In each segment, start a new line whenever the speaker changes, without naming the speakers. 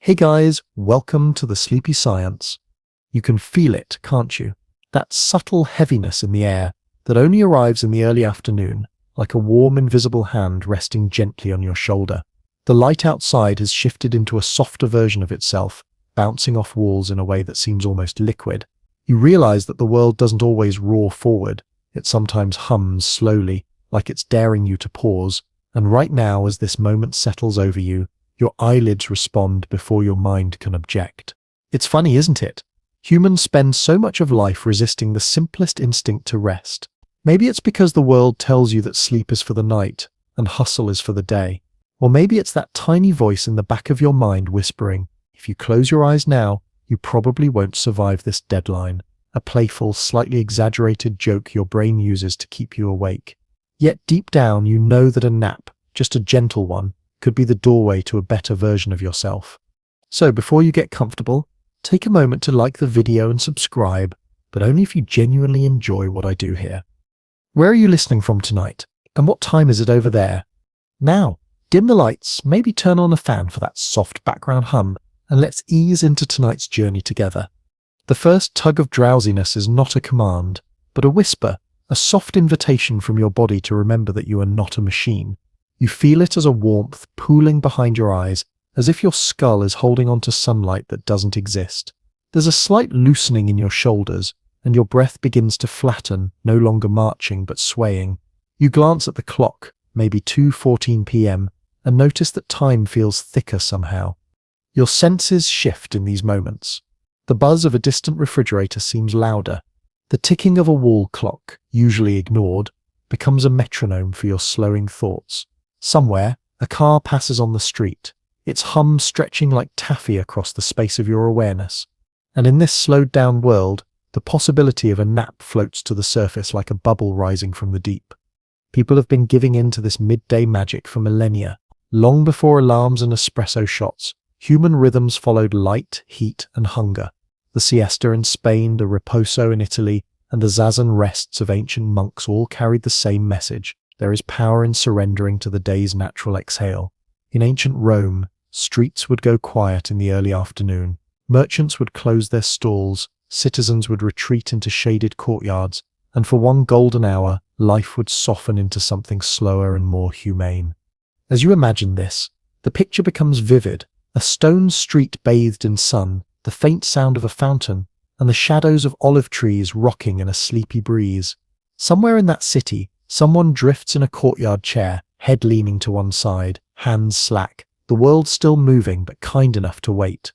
Hey guys, welcome to the Sleepy Science. You can feel it, can't you? That subtle heaviness in the air that only arrives in the early afternoon, like a warm invisible hand resting gently on your shoulder. The light outside has shifted into a softer version of itself, bouncing off walls in a way that seems almost liquid. You realize that the world doesn't always roar forward. It sometimes hums slowly, like it's daring you to pause. And right now, as this moment settles over you, your eyelids respond before your mind can object. It's funny, isn't it? Humans spend so much of life resisting the simplest instinct to rest. Maybe it's because the world tells you that sleep is for the night and hustle is for the day. Or maybe it's that tiny voice in the back of your mind whispering, if you close your eyes now, you probably won't survive this deadline. A playful, slightly exaggerated joke your brain uses to keep you awake. Yet deep down you know that a nap, just a gentle one, could be the doorway to a better version of yourself. So before you get comfortable, take a moment to like the video and subscribe, but only if you genuinely enjoy what I do here. Where are you listening from tonight? And what time is it over there? Now, dim the lights, maybe turn on a fan for that soft background hum, and let's ease into tonight's journey together. The first tug of drowsiness is not a command, but a whisper, a soft invitation from your body to remember that you are not a machine. You feel it as a warmth pooling behind your eyes, as if your skull is holding on to sunlight that doesn't exist. There's a slight loosening in your shoulders, and your breath begins to flatten, no longer marching but swaying. You glance at the clock, maybe 2:14 p.m., and notice that time feels thicker somehow. Your senses shift in these moments. The buzz of a distant refrigerator seems louder. The ticking of a wall clock, usually ignored, becomes a metronome for your slowing thoughts. Somewhere, a car passes on the street, its hum stretching like taffy across the space of your awareness. And in this slowed-down world, the possibility of a nap floats to the surface like a bubble rising from the deep. People have been giving in to this midday magic for millennia. Long before alarms and espresso shots, human rhythms followed light, heat, and hunger. The siesta in Spain, the riposo in Italy, and the zazen rests of ancient monks all carried the same message. There is power in surrendering to the day's natural exhale. In ancient Rome, streets would go quiet in the early afternoon. Merchants would close their stalls, citizens would retreat into shaded courtyards, and for one golden hour, life would soften into something slower and more humane. As you imagine this, the picture becomes vivid. A stone street bathed in sun, the faint sound of a fountain, and the shadows of olive trees rocking in a sleepy breeze. Somewhere in that city, someone drifts in a courtyard chair, head leaning to one side, hands slack, the world still moving but kind enough to wait.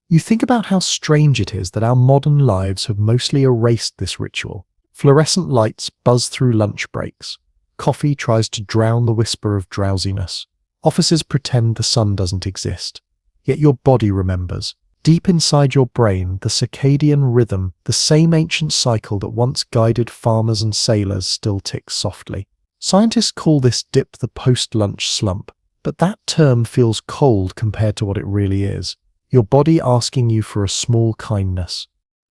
You think about how strange it is that our modern lives have mostly erased this ritual. Fluorescent lights buzz through lunch breaks. Coffee tries to drown the whisper of drowsiness. Offices pretend the sun doesn't exist. Yet your body remembers. Deep inside your brain, the circadian rhythm, the same ancient cycle that once guided farmers and sailors, still ticks softly. Scientists call this dip the post-lunch slump, but that term feels cold compared to what it really is. Your body asking you for a small kindness.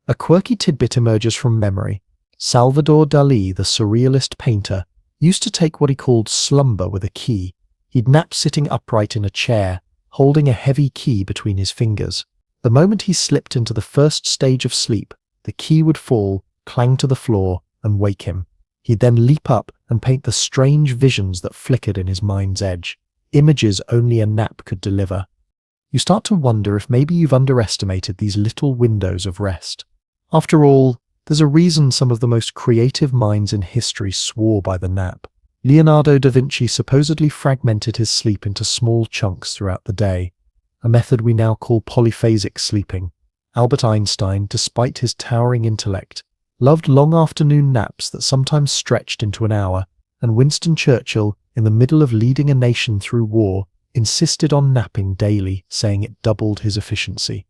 A quirky tidbit emerges from memory. Salvador Dali, the surrealist painter, used to take what he called slumber with a key. He'd nap sitting upright in a chair, holding a heavy key between his fingers. The moment he slipped into the first stage of sleep, the key would fall, clang to the floor, and wake him. He'd then leap up and paint the strange visions that flickered in his mind's edge, images only a nap could deliver. You start to wonder if maybe you've underestimated these little windows of rest. After all, there's a reason some of the most creative minds in history swore by the nap. Leonardo da Vinci supposedly fragmented his sleep into small chunks throughout the day, a method we now call polyphasic sleeping. Albert Einstein, despite his towering intellect, loved long afternoon naps that sometimes stretched into an hour, and Winston Churchill, in the middle of leading a nation through war, insisted on napping daily, saying it doubled his efficiency.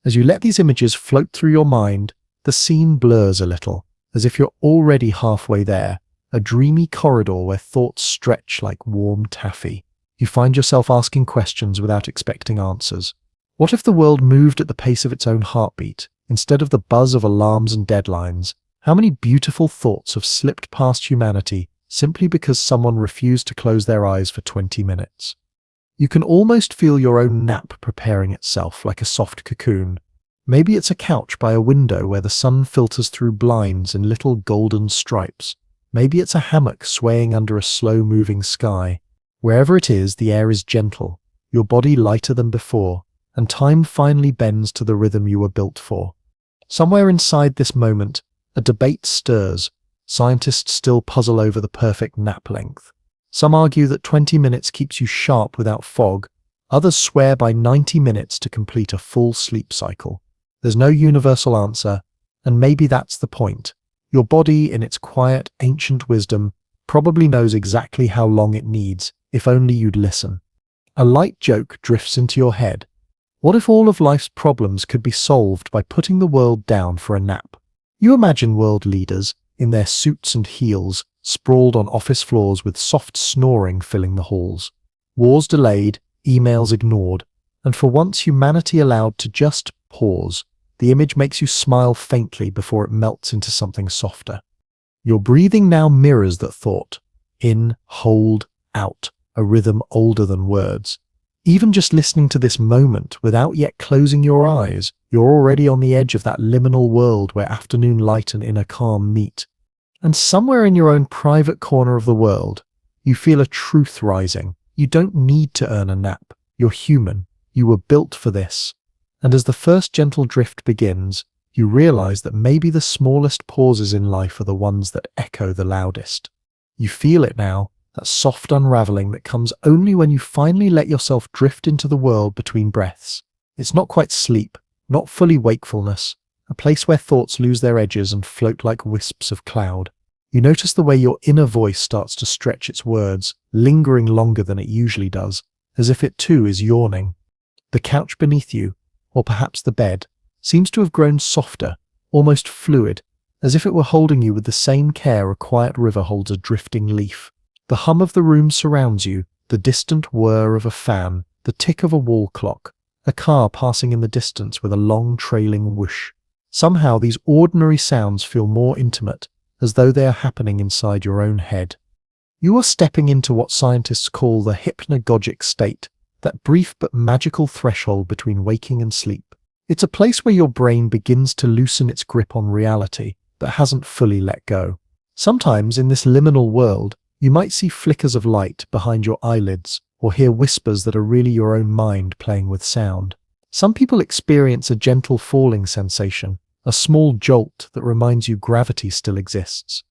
As you let these images float through your mind, the scene blurs a little, as if you're already halfway there, a dreamy corridor where thoughts stretch like warm taffy. You find yourself asking questions without expecting answers. What if the world moved at the pace of its own heartbeat, instead of the buzz of alarms and deadlines? How many beautiful thoughts have slipped past humanity simply because someone refused to close their eyes for 20 minutes? You can almost feel your own nap preparing itself like a soft cocoon. Maybe it's a couch by a window where the sun filters through blinds in little golden stripes. Maybe it's a hammock swaying under a slow-moving sky. Wherever it is, the air is gentle, your body lighter than before, and time finally bends to the rhythm you were built for. Somewhere inside this moment, a debate stirs. Scientists still puzzle over the perfect nap length. Some argue that 20 minutes keeps you sharp without fog. Others swear by 90 minutes to complete a full sleep cycle. There's no universal answer, and maybe that's the point. Your body, in its quiet, ancient wisdom, probably knows exactly how long it needs, if only you'd listen. A light joke drifts into your head. What if all of life's problems could be solved by putting the world down for a nap? You imagine world leaders, in their suits and heels, sprawled on office floors with soft snoring filling the halls. Wars delayed, emails ignored, and for once humanity allowed to just pause. The image makes you smile faintly before it melts into something softer. Your breathing now mirrors that thought. In, hold, out, a rhythm older than words. Even just listening to this moment without yet closing your eyes, you're already on the edge of that liminal world where afternoon light and inner calm meet. And somewhere in your own private corner of the world, you feel a truth rising. You don't need to earn a nap. You're human. You were built for this. And as the first gentle drift begins, you realize that maybe the smallest pauses in life are the ones that echo the loudest. You feel it now, that soft unraveling that comes only when you finally let yourself drift into the world between breaths. It's not quite sleep, not fully wakefulness, a place where thoughts lose their edges and float like wisps of cloud. You notice the way your inner voice starts to stretch its words, lingering longer than it usually does, as if it too is yawning. The couch beneath you, or perhaps the bed, seems to have grown softer, almost fluid, as if it were holding you with the same care a quiet river holds a drifting leaf. The hum of the room surrounds you, the distant whir of a fan, the tick of a wall clock, a car passing in the distance with a long trailing whoosh. Somehow these ordinary sounds feel more intimate, as though they are happening inside your own head. You are stepping into what scientists call the hypnagogic state, that brief but magical threshold between waking and sleep. It's a place where your brain begins to loosen its grip on reality, but hasn't fully let go. Sometimes in this liminal world, you might see flickers of light behind your eyelids, or hear whispers that are really your own mind playing with sound. Some people experience a gentle falling sensation, a small jolt that reminds you gravity still exists.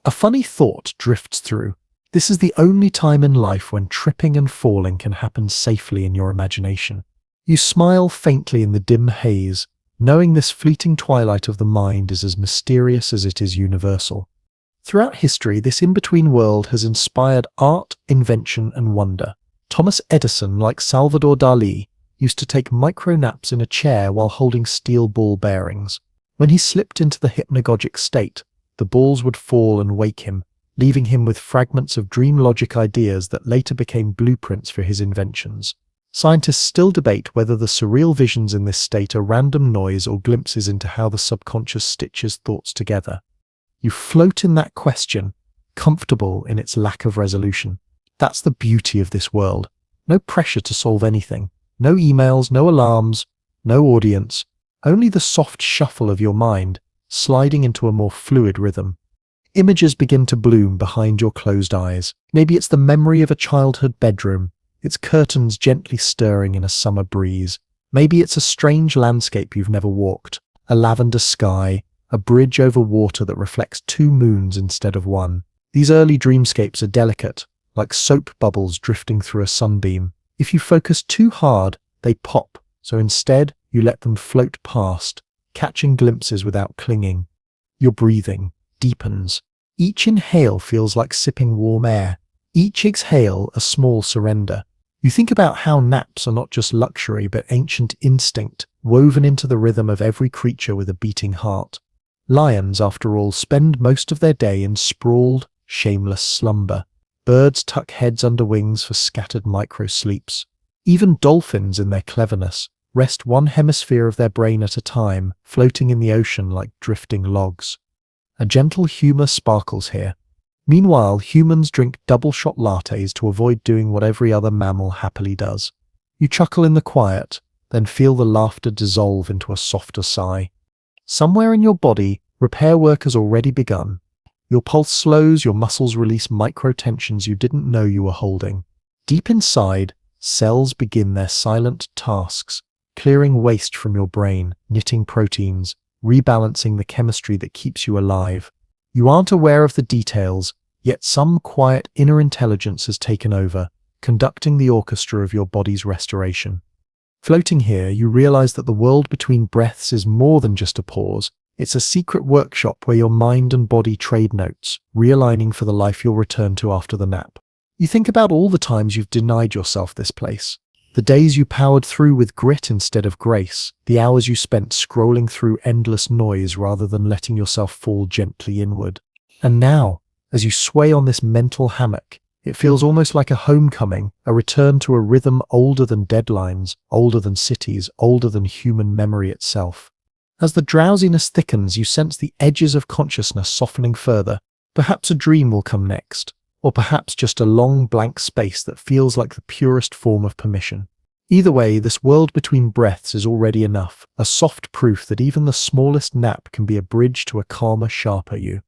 A funny thought drifts through. This is the only time in life when tripping and falling can happen safely in your imagination. You smile faintly in the dim haze, knowing this fleeting twilight of the mind is as mysterious as it is universal. Throughout history, this in-between world has inspired art, invention, and wonder. Thomas Edison, like Salvador Dali, used to take micro-naps in a chair while holding steel ball bearings. When he slipped into the hypnagogic state, the balls would fall and wake him, leaving him with fragments of dream logic ideas that later became blueprints for his inventions. Scientists still debate whether the surreal visions in this state are random noise or glimpses into how the subconscious stitches thoughts together. You float in that question, comfortable in its lack of resolution. That's the beauty of this world. No pressure to solve anything. No emails, no alarms, no audience. Only the soft shuffle of your mind, sliding into a more fluid rhythm. Images begin to bloom behind your closed eyes. Maybe it's the memory of a childhood bedroom, its curtains gently stirring in a summer breeze. Maybe it's a strange landscape you've never walked, a lavender sky, a bridge over water that reflects two moons instead of one. These early dreamscapes are delicate, like soap bubbles drifting through a sunbeam. If you focus too hard, they pop, so instead you let them float past, catching glimpses without clinging. Your breathing deepens. Each inhale feels like sipping warm air. Each exhale a small surrender. You think about how naps are not just luxury but ancient instinct, woven into the rhythm of every creature with a beating heart. Lions, after all, spend most of their day in sprawled, shameless slumber. Birds tuck heads under wings for scattered micro-sleeps. Even dolphins, in their cleverness, rest one hemisphere of their brain at a time, floating in the ocean like drifting logs. A gentle humor sparkles here. Meanwhile, humans drink double-shot lattes to avoid doing what every other mammal happily does. You chuckle in the quiet, then feel the laughter dissolve into a softer sigh. Somewhere in your body, repair work has already begun. Your pulse slows, your muscles release micro-tensions you didn't know you were holding. Deep inside, cells begin their silent tasks, clearing waste from your brain, knitting proteins, rebalancing the chemistry that keeps you alive. You aren't aware of the details, yet some quiet inner intelligence has taken over, conducting the orchestra of your body's restoration. Floating here, you realize that the world between breaths is more than just a pause. It's a secret workshop where your mind and body trade notes, realigning for the life you'll return to after the nap. You think about all the times you've denied yourself this place. The days you powered through with grit instead of grace, the hours you spent scrolling through endless noise rather than letting yourself fall gently inward. And now, as you sway on this mental hammock, it feels almost like a homecoming, a return to a rhythm older than deadlines, older than cities, older than human memory itself. As the drowsiness thickens, you sense the edges of consciousness softening further. Perhaps a dream will come next, or perhaps just a long blank space that feels like the purest form of permission. Either way, this world between breaths is already enough, a soft proof that even the smallest nap can be a bridge to a calmer, sharper you.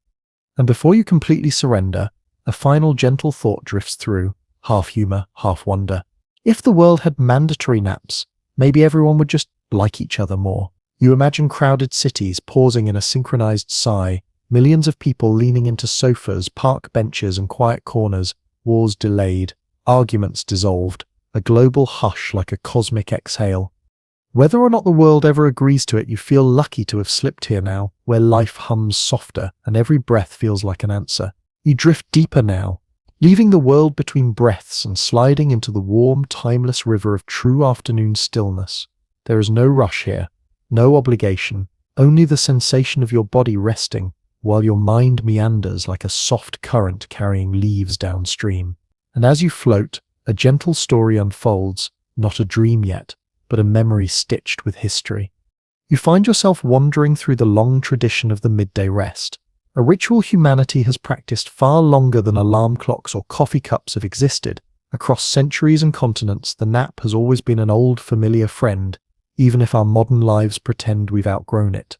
And before you completely surrender, a final gentle thought drifts through, half humor, half wonder. If the world had mandatory naps, maybe everyone would just like each other more. You imagine crowded cities pausing in a synchronized sigh, millions of people leaning into sofas, park benches and quiet corners, wars delayed, arguments dissolved, a global hush like a cosmic exhale. Whether or not the world ever agrees to it, you feel lucky to have slipped here now, where life hums softer and every breath feels like an answer. You drift deeper now, leaving the world between breaths and sliding into the warm, timeless river of true afternoon stillness. There is no rush here. No obligation, only the sensation of your body resting, while your mind meanders like a soft current carrying leaves downstream. And as you float, a gentle story unfolds, not a dream yet, but a memory stitched with history. You find yourself wandering through the long tradition of the midday rest, a ritual humanity has practiced far longer than alarm clocks or coffee cups have existed. Across centuries and continents, the nap has always been an old, familiar friend, even if our modern lives pretend we've outgrown it.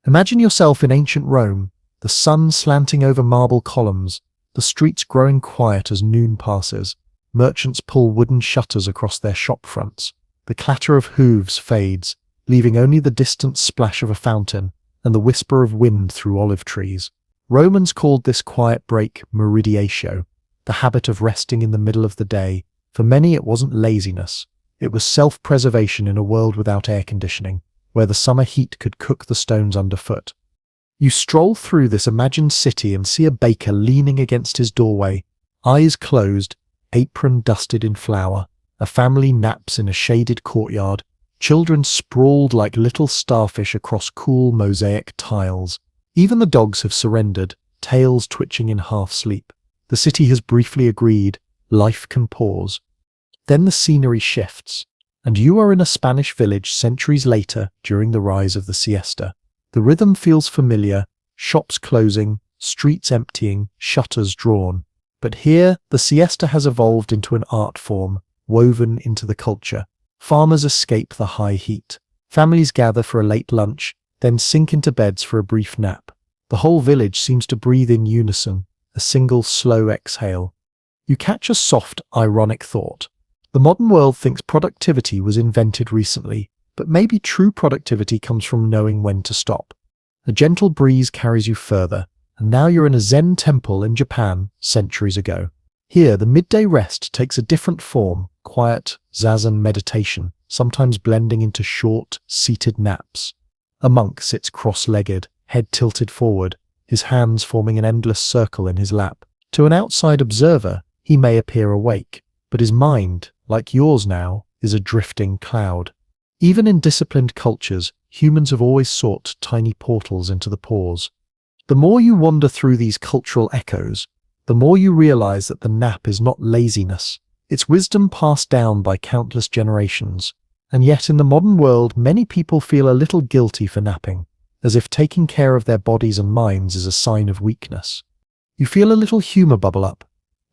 Imagine yourself in ancient Rome, the sun slanting over marble columns, the streets growing quiet as noon passes, merchants pull wooden shutters across their shop fronts, the clatter of hooves fades, leaving only the distant splash of a fountain and the whisper of wind through olive trees. Romans called this quiet break meridiatio, the habit of resting in the middle of the day. For many it wasn't laziness. It was self-preservation in a world without air conditioning, where the summer heat could cook the stones underfoot. You stroll through this imagined city and see a baker leaning against his doorway, eyes closed, apron dusted in flour. A family naps in a shaded courtyard, children sprawled like little starfish across cool mosaic tiles. Even the dogs have surrendered, tails twitching in half-sleep. The city has briefly agreed, life can pause. Then the scenery shifts, and you are in a Spanish village centuries later during the rise of the siesta. The rhythm feels familiar, shops closing, streets emptying, shutters drawn. But here, the siesta has evolved into an art form, woven into the culture. Farmers escape the high heat. Families gather for a late lunch, then sink into beds for a brief nap. The whole village seems to breathe in unison, a single slow exhale. You catch a soft, ironic thought. The modern world thinks productivity was invented recently, but maybe true productivity comes from knowing when to stop. A gentle breeze carries you further, and now you're in a Zen temple in Japan centuries ago. Here, the midday rest takes a different form, quiet, zazen meditation, sometimes blending into short, seated naps. A monk sits cross-legged, head tilted forward, his hands forming an endless circle in his lap. To an outside observer, he may appear awake, but his mind, like yours now, is a drifting cloud. Even in disciplined cultures, humans have always sought tiny portals into the pause. The more you wander through these cultural echoes, the more you realize that the nap is not laziness. It's wisdom passed down by countless generations. And yet in the modern world, many people feel a little guilty for napping, as if taking care of their bodies and minds is a sign of weakness. You feel a little humor bubble up.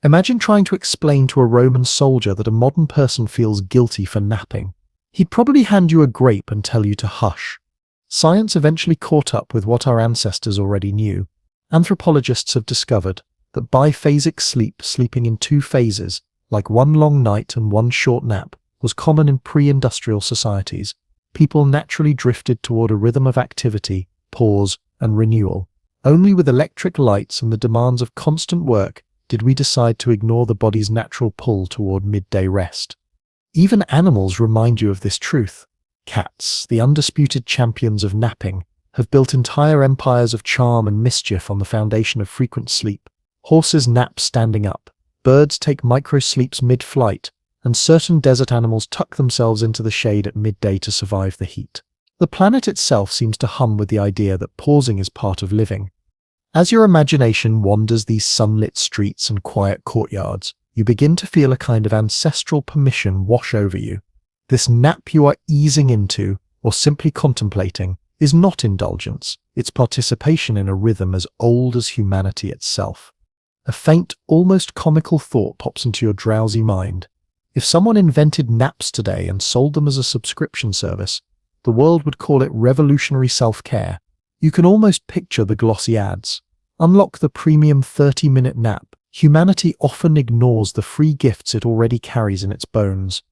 Imagine trying to explain to a Roman soldier that a modern person feels guilty for napping. He'd probably hand you a grape and tell you to hush. Science eventually caught up with what our ancestors already knew. Anthropologists have discovered that biphasic sleep, sleeping in two phases, like one long night and one short nap, was common in pre-industrial societies. People naturally drifted toward a rhythm of activity, pause, and renewal. Only with electric lights and the demands of constant work did we decide to ignore the body's natural pull toward midday rest. Even animals remind you of this truth. Cats, the undisputed champions of napping, have built entire empires of charm and mischief on the foundation of frequent sleep. Horses nap standing up, birds take micro-sleeps mid-flight, and certain desert animals tuck themselves into the shade at midday to survive the heat. The planet itself seems to hum with the idea that pausing is part of living. As your imagination wanders these sunlit streets and quiet courtyards, you begin to feel a kind of ancestral permission wash over you. This nap you are easing into, or simply contemplating, is not indulgence, it's participation in a rhythm as old as humanity itself. A faint, almost comical thought pops into your drowsy mind. If someone invented naps today and sold them as a subscription service, the world would call it revolutionary self-care. You can almost picture the glossy ads. Unlock the premium 30-minute nap. Humanity often ignores the free gifts it already carries in its bones.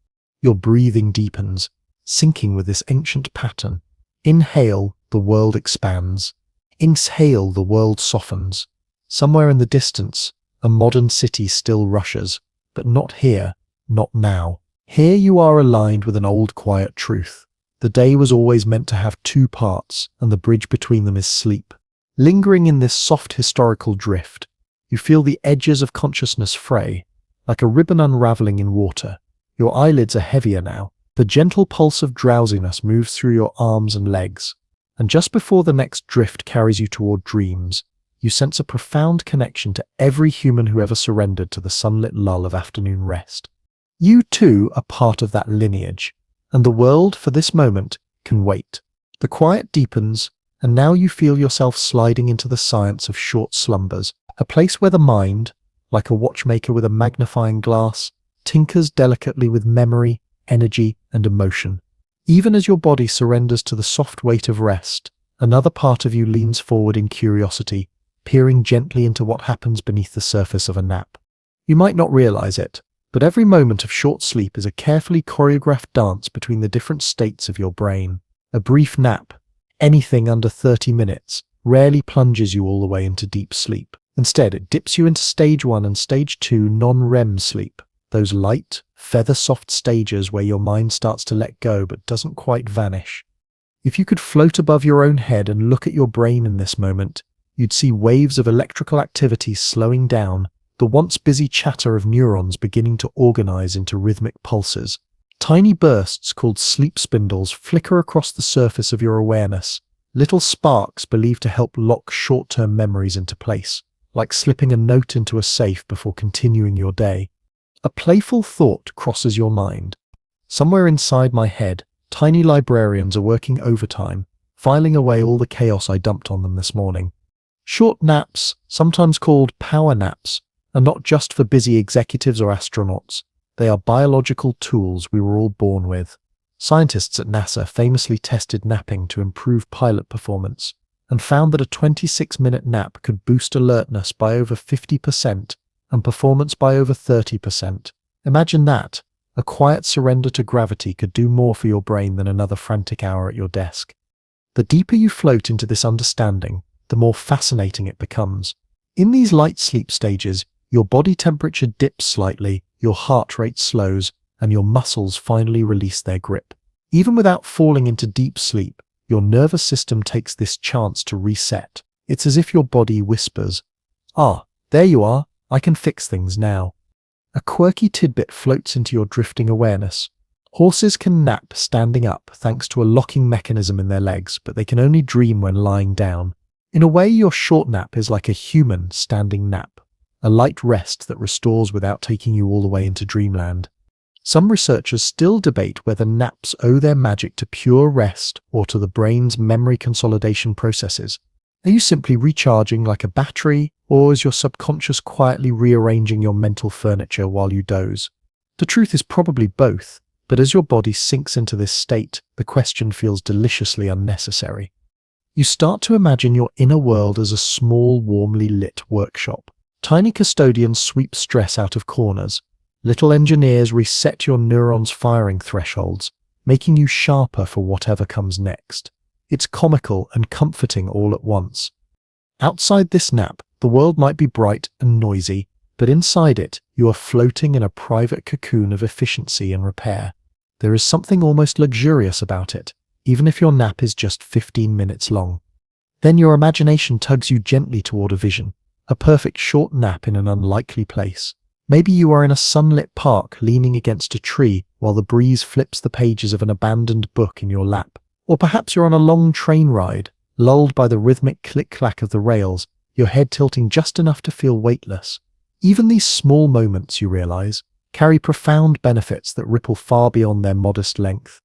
Your breathing deepens, syncing with this ancient pattern. Inhale, the world expands. Exhale, the world softens. Somewhere in the distance, a modern city still rushes, but not here, not now. Here you are aligned with an old quiet truth. The day was always meant to have two parts, and the bridge between them is sleep. Lingering in this soft historical drift, you feel the edges of consciousness fray, like a ribbon unraveling in water. Your eyelids are heavier now. The gentle pulse of drowsiness moves through your arms and legs, and just before the next drift carries you toward dreams, you sense a profound connection to every human who ever surrendered to the sunlit lull of afternoon rest. You too are part of that lineage, and the world, for this moment, can wait. The quiet deepens, and now you feel yourself sliding into the science of short slumbers, a place where the mind, like a watchmaker with a magnifying glass, tinkers delicately with memory, energy, and emotion. Even as your body surrenders to the soft weight of rest, another part of you leans forward in curiosity, peering gently into what happens beneath the surface of a nap. You might not realize it, but every moment of short sleep is a carefully choreographed dance between the different states of your brain. A brief nap, anything under 30 minutes, rarely plunges you all the way into deep sleep. Instead, it dips you into stage 1 and stage 2 non-REM sleep. Those light, feather-soft stages where your mind starts to let go but doesn't quite vanish. If you could float above your own head and look at your brain in this moment, you'd see waves of electrical activity slowing down, the once busy chatter of neurons beginning to organize into rhythmic pulses. Tiny bursts called sleep spindles flicker across the surface of your awareness, little sparks believed to help lock short-term memories into place, like slipping a note into a safe before continuing your day. A playful thought crosses your mind. Somewhere inside my head, tiny librarians are working overtime, filing away all the chaos I dumped on them this morning. Short naps, sometimes called power naps, are not just for busy executives or astronauts. They are biological tools we were all born with. Scientists at NASA famously tested napping to improve pilot performance and found that a 26-minute nap could boost alertness by over 50% and performance by over 30%. Imagine that. A quiet surrender to gravity could do more for your brain than another frantic hour at your desk. The deeper you float into this understanding, the more fascinating it becomes. In these light sleep stages, your body temperature dips slightly, your heart rate slows, and your muscles finally release their grip. Even without falling into deep sleep, your nervous system takes this chance to reset. It's as if your body whispers, "Ah, there you are. I can fix things now." A quirky tidbit floats into your drifting awareness. Horses can nap standing up thanks to a locking mechanism in their legs, but they can only dream when lying down. In a way, your short nap is like a human standing nap, a light rest that restores without taking you all the way into dreamland. Some researchers still debate whether naps owe their magic to pure rest or to the brain's memory consolidation processes. Are you simply recharging like a battery, or is your subconscious quietly rearranging your mental furniture while you doze? The truth is probably both, but as your body sinks into this state, the question feels deliciously unnecessary. You start to imagine your inner world as a small, warmly lit workshop. Tiny custodians sweep stress out of corners. Little engineers reset your neurons' firing thresholds, making you sharper for whatever comes next. It's comical and comforting all at once. Outside this nap, the world might be bright and noisy, but inside it, you are floating in a private cocoon of efficiency and repair. There is something almost luxurious about it, even if your nap is just 15 minutes long. Then your imagination tugs you gently toward a vision, a perfect short nap in an unlikely place. Maybe you are in a sunlit park leaning against a tree while the breeze flips the pages of an abandoned book in your lap. Or perhaps you're on a long train ride, lulled by the rhythmic click-clack of the rails, your head tilting just enough to feel weightless. Even these small moments, you realize, carry profound benefits that ripple far beyond their modest length.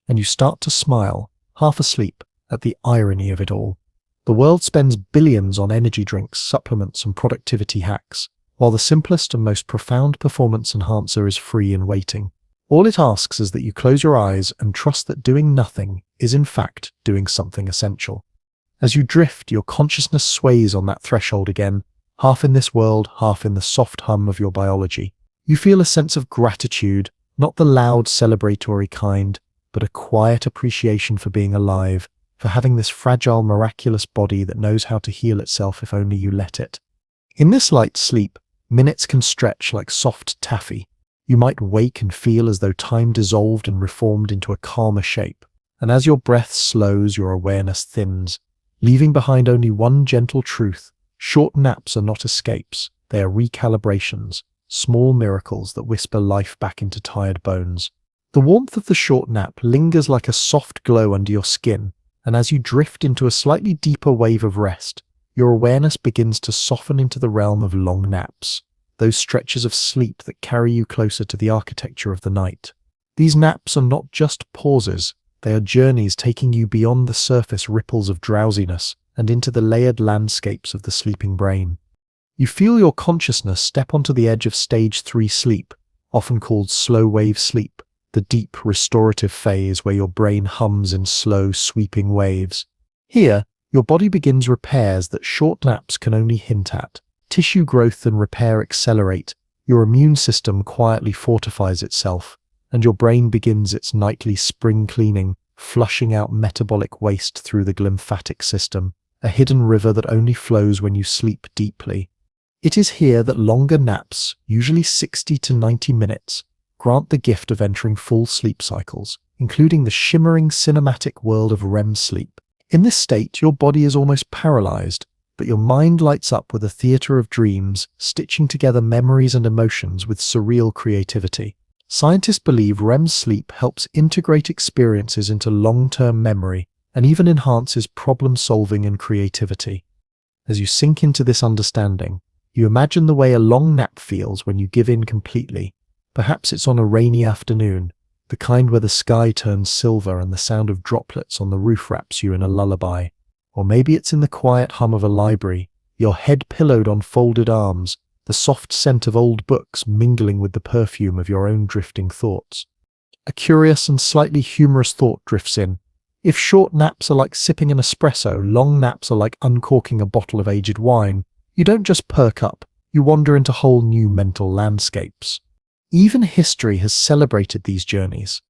And you start to smile, half asleep, at the irony of it all. The world spends billions on energy drinks, supplements, and productivity hacks, while the simplest and most profound performance enhancer is free and waiting. All it asks is that you close your eyes and trust that doing nothing is in fact doing something essential. As you drift, your consciousness sways on that threshold again, half in this world, half in the soft hum of your biology. You feel a sense of gratitude, not the loud celebratory kind, but a quiet appreciation for being alive, for having this fragile, miraculous body that knows how to heal itself if only you let it. In this light sleep, minutes can stretch like soft taffy. You might wake and feel as though time dissolved and reformed into a calmer shape. And as your breath slows, your awareness thins, leaving behind only one gentle truth: short naps are not escapes, they are recalibrations, small miracles that whisper life back into tired bones. The warmth of the short nap lingers like a soft glow under your skin, and as you drift into a slightly deeper wave of rest, your awareness begins to soften into the realm of long naps, those stretches of sleep that carry you closer to the architecture of the night. These naps are not just pauses, they are journeys taking you beyond the surface ripples of drowsiness and into the layered landscapes of the sleeping brain. You feel your consciousness step onto the edge of stage 3 sleep, often called slow wave sleep, the deep restorative phase where your brain hums in slow, sweeping waves. Here, your body begins repairs that short naps can only hint at. Tissue growth and repair accelerate, your immune system quietly fortifies itself, and your brain begins its nightly spring cleaning, flushing out metabolic waste through the glymphatic system, a hidden river that only flows when you sleep deeply. It is here that longer naps, usually 60 to 90 minutes, grant the gift of entering full sleep cycles, including the shimmering cinematic world of REM sleep. In this state, your body is almost paralyzed, but your mind lights up with a theater of dreams, stitching together memories and emotions with surreal creativity. Scientists believe REM sleep helps integrate experiences into long-term memory and even enhances problem-solving and creativity. As you sink into this understanding, you imagine the way a long nap feels when you give in completely. Perhaps it's on a rainy afternoon, the kind where the sky turns silver and the sound of droplets on the roof wraps you in a lullaby. Or maybe it's in the quiet hum of a library, your head pillowed on folded arms, the soft scent of old books mingling with the perfume of your own drifting thoughts. A curious and slightly humorous thought drifts in. If short naps are like sipping an espresso, long naps are like uncorking a bottle of aged wine. You don't just perk up, you wander into whole new mental landscapes. Even history has celebrated these journeys.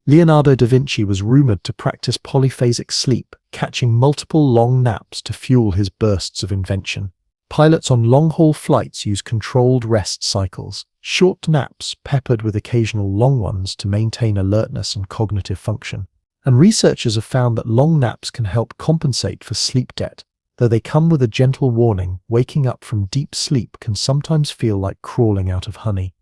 Leonardo da Vinci was rumored to practice polyphasic sleep, catching multiple long naps to fuel his bursts of invention. Pilots on long-haul flights use controlled rest cycles, short naps peppered with occasional long ones to maintain alertness and cognitive function. And researchers have found that long naps can help compensate for sleep debt, though they come with a gentle warning: waking up from deep sleep can sometimes feel like crawling out of honey.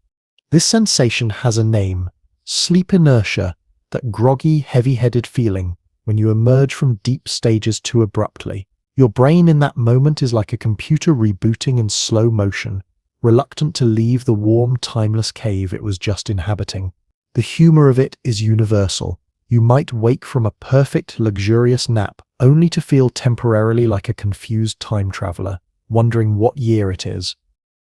This sensation has a name: sleep inertia, that groggy, heavy-headed feeling when you emerge from deep stages too abruptly. Your brain in that moment is like a computer rebooting in slow motion, reluctant to leave the warm, timeless cave it was just inhabiting. The humor of it is universal. You might wake from a perfect, luxurious nap, only to feel temporarily like a confused time traveler, wondering what year it is.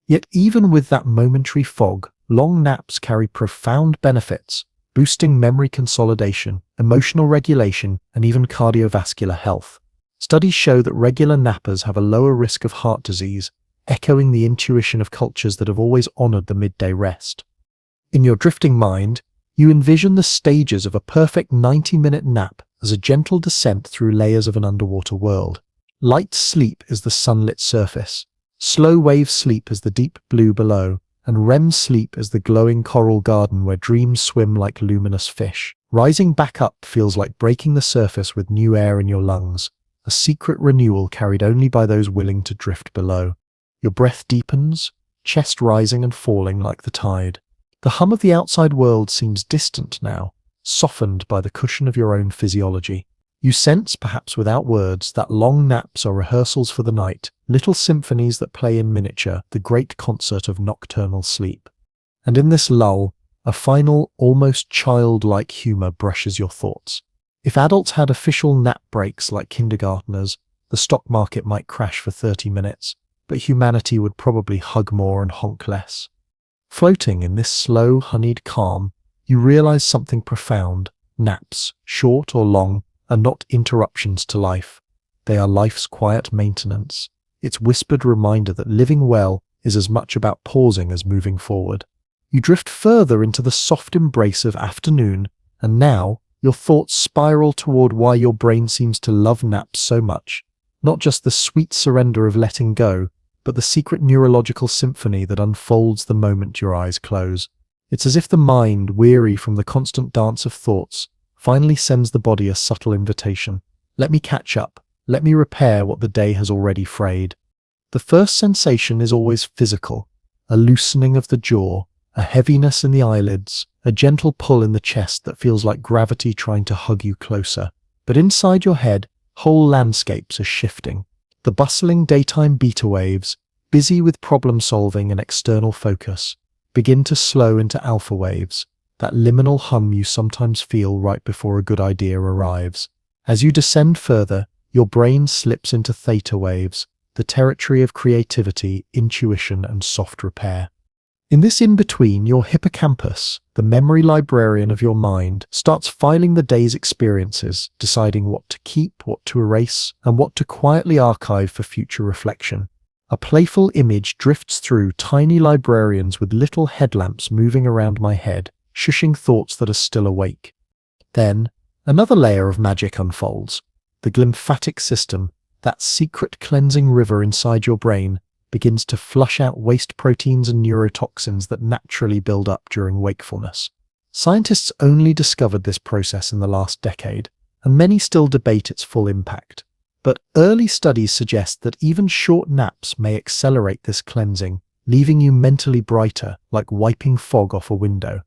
Yet even with that momentary fog, long naps carry profound benefits, boosting memory consolidation, emotional regulation, and even cardiovascular health. Studies show that regular nappers have a lower risk of heart disease, echoing the intuition of cultures that have always honored the midday rest. In your drifting mind, you envision the stages of a perfect 90-minute nap as a gentle descent through layers of an underwater world. Light sleep is the sunlit surface, slow wave sleep is the deep blue below, and REM sleep is the glowing coral garden where dreams swim like luminous fish. Rising back up feels like breaking the surface with new air in your lungs, a secret renewal carried only by those willing to drift below. Your breath deepens, chest rising and falling like the tide. The hum of the outside world seems distant now, softened by the cushion of your own physiology. You sense, perhaps without words, that long naps are rehearsals for the night, little symphonies that play in miniature, the great concert of nocturnal sleep. And in this lull, a final, almost childlike humor brushes your thoughts. If adults had official nap breaks like kindergartners, the stock market might crash for 30 minutes, but humanity would probably hug more and honk less. Floating in this slow, honeyed calm, you realize something profound. Naps, short or long, are not interruptions to life. They are life's quiet maintenance, its whispered reminder that living well is as much about pausing as moving forward. You drift further into the soft embrace of afternoon, and now your thoughts spiral toward why your brain seems to love naps so much. Not just the sweet surrender of letting go, but the secret neurological symphony that unfolds the moment your eyes close. It's as if the mind, weary from the constant dance of thoughts, finally sends the body a subtle invitation. Let me catch up. Let me repair what the day has already frayed. The first sensation is always physical, a loosening of the jaw, a heaviness in the eyelids, a gentle pull in the chest that feels like gravity trying to hug you closer. But inside your head, whole landscapes are shifting. The bustling daytime beta waves, busy with problem-solving and external focus, begin to slow into alpha waves, that liminal hum you sometimes feel right before a good idea arrives. As you descend further, your brain slips into theta waves, the territory of creativity, intuition, and soft repair. In this in-between, your hippocampus, the memory librarian of your mind, starts filing the day's experiences, deciding what to keep, what to erase, and what to quietly archive for future reflection. A playful image drifts through, tiny librarians with little headlamps moving around my head, shushing thoughts that are still awake. Then, another layer of magic unfolds. The glymphatic system, that secret cleansing river inside your brain, begins to flush out waste proteins and neurotoxins that naturally build up during wakefulness. Scientists only discovered this process in the last decade, and many still debate its full impact. But early studies suggest that even short naps may accelerate this cleansing, leaving you mentally brighter, like wiping fog off a window.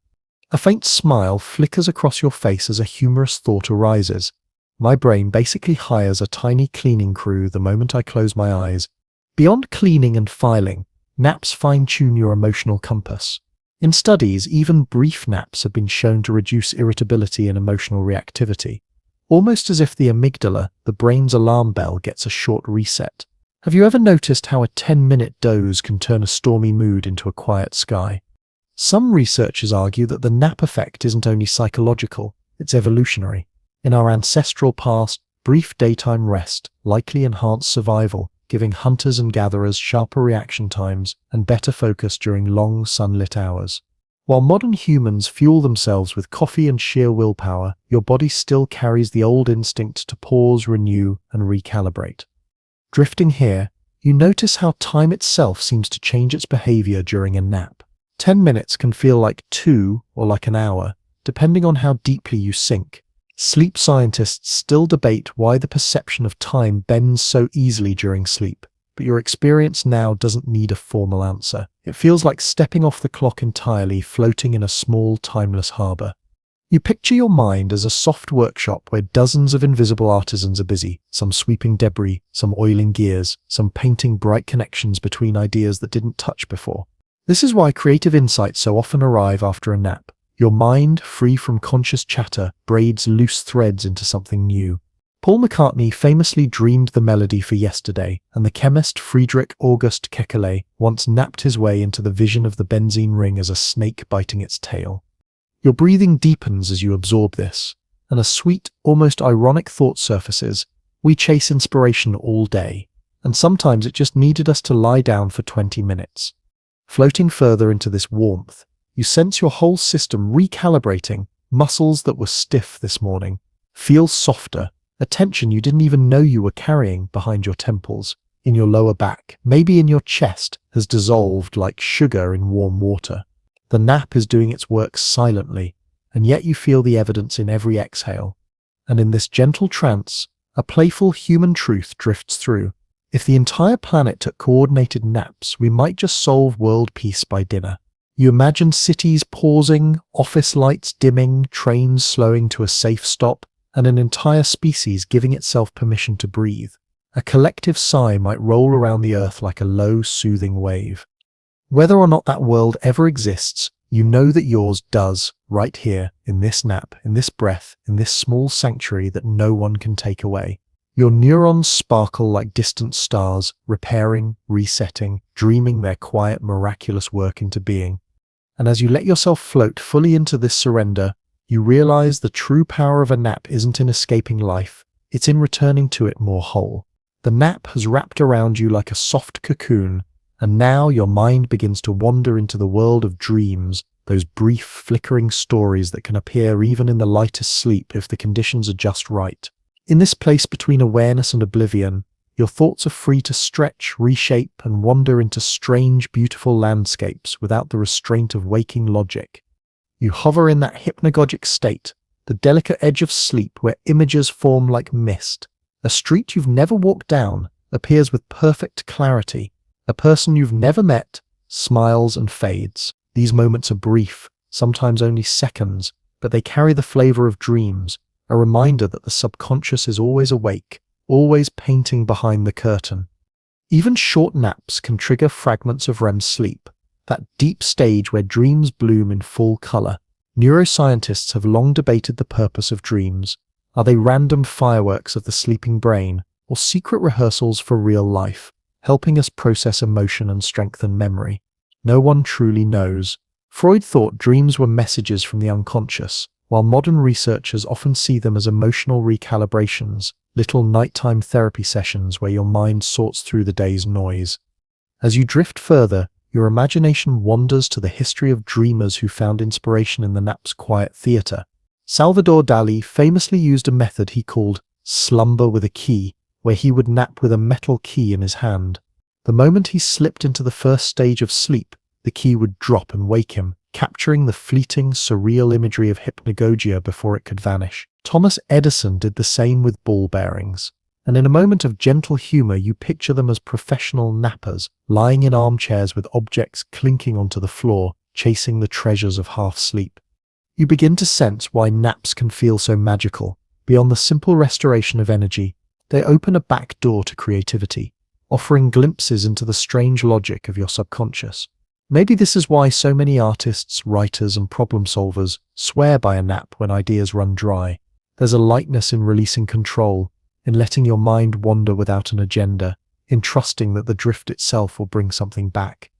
A faint smile flickers across your face as a humorous thought arises. My brain basically hires a tiny cleaning crew the moment I close my eyes. Beyond cleaning and filing, naps fine-tune your emotional compass. In studies, even brief naps have been shown to reduce irritability and emotional reactivity, almost as if the amygdala, the brain's alarm bell, gets a short reset. Have you ever noticed how a 10-minute doze can turn a stormy mood into a quiet sky? Some researchers argue that the nap effect isn't only psychological, it's evolutionary. In our ancestral past, brief daytime rest likely enhanced survival, giving hunters and gatherers sharper reaction times and better focus during long sunlit hours. While modern humans fuel themselves with coffee and sheer willpower, your body still carries the old instinct to pause, renew, and recalibrate. Drifting here, you notice how time itself seems to change its behavior during a nap. 10 minutes can feel like 2 or like an hour, depending on how deeply you sink. Sleep scientists still debate why the perception of time bends so easily during sleep, but your experience now doesn't need a formal answer. It feels like stepping off the clock entirely, floating in a small, timeless harbor. You picture your mind as a soft workshop where dozens of invisible artisans are busy, some sweeping debris, some oiling gears, some painting bright connections between ideas that didn't touch before. This is why creative insights so often arrive after a nap. Your mind, free from conscious chatter, braids loose threads into something new. Paul McCartney famously dreamed the melody for Yesterday, and the chemist Friedrich August Kekule once napped his way into the vision of the benzene ring as a snake biting its tail. Your breathing deepens as you absorb this, and a sweet, almost ironic thought surfaces. We chase inspiration all day, and sometimes it just needed us to lie down for 20 minutes. Floating further into this warmth, you sense your whole system recalibrating. Muscles that were stiff this morning feel softer. A tension you didn't even know you were carrying behind your temples, in your lower back, maybe in your chest, has dissolved like sugar in warm water. The nap is doing its work silently, and yet you feel the evidence in every exhale. And in this gentle trance, a playful human truth drifts through. If the entire planet took coordinated naps, we might just solve world peace by dinner. You imagine cities pausing, office lights dimming, trains slowing to a safe stop, and an entire species giving itself permission to breathe. A collective sigh might roll around the earth like a low, soothing wave. Whether or not that world ever exists, you know that yours does, right here, in this nap, in this breath, in this small sanctuary that no one can take away. Your neurons sparkle like distant stars, repairing, resetting, dreaming their quiet, miraculous work into being. And as you let yourself float fully into this surrender, you realize the true power of a nap isn't in escaping life, it's in returning to it more whole. The nap has wrapped around you like a soft cocoon, and now your mind begins to wander into the world of dreams, those brief, flickering stories that can appear even in the lightest sleep if the conditions are just right. In this place between awareness and oblivion, your thoughts are free to stretch, reshape, and wander into strange, beautiful landscapes without the restraint of waking logic. You hover in that hypnagogic state, the delicate edge of sleep where images form like mist. A street you've never walked down appears with perfect clarity. A person you've never met smiles and fades. These moments are brief, sometimes only seconds, but they carry the flavor of dreams, a reminder that the subconscious is always awake, always painting behind the curtain. Even short naps can trigger fragments of REM sleep, that deep stage where dreams bloom in full color. Neuroscientists have long debated the purpose of dreams. Are they random fireworks of the sleeping brain, or secret rehearsals for real life, helping us process emotion and strengthen memory? No one truly knows. Freud thought dreams were messages from the unconscious, while modern researchers often see them as emotional recalibrations, little nighttime therapy sessions where your mind sorts through the day's noise. As you drift further, your imagination wanders to the history of dreamers who found inspiration in the nap's quiet theater. Salvador Dali famously used a method he called slumber with a key, where he would nap with a metal key in his hand. The moment he slipped into the first stage of sleep, the key would drop and wake him, capturing the fleeting, surreal imagery of hypnagogia before it could vanish. Thomas Edison did the same with ball bearings. And in a moment of gentle humor, you picture them as professional nappers, lying in armchairs with objects clinking onto the floor, chasing the treasures of half-sleep. You begin to sense why naps can feel so magical. Beyond the simple restoration of energy, they open a back door to creativity, offering glimpses into the strange logic of your subconscious. Maybe this is why so many artists, writers, and problem solvers swear by a nap when ideas run dry. There's a lightness in releasing control, in letting your mind wander without an agenda, in trusting that the drift itself will bring something back.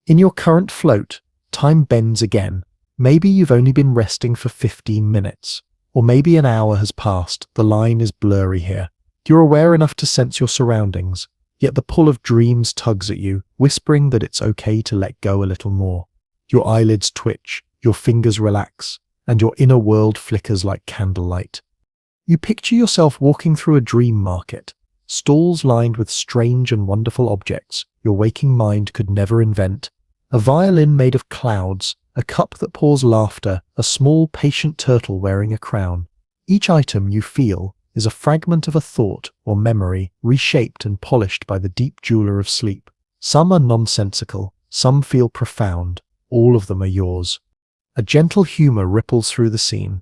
In your current float, time bends again. Maybe you've only been resting for 15 minutes, or maybe an hour has passed. The line is blurry here. You're aware enough to sense your surroundings, yet the pull of dreams tugs at you, whispering that it's okay to let go a little more. Your eyelids twitch, your fingers relax, and your inner world flickers like candlelight. You picture yourself walking through a dream market, stalls lined with strange and wonderful objects your waking mind could never invent. A violin made of clouds, a cup that pours laughter, a small patient turtle wearing a crown. Each item, you feel, is a fragment of a thought or memory reshaped and polished by the deep jeweler of sleep. Some are nonsensical, some feel profound, all of them are yours. A gentle humor ripples through the scene.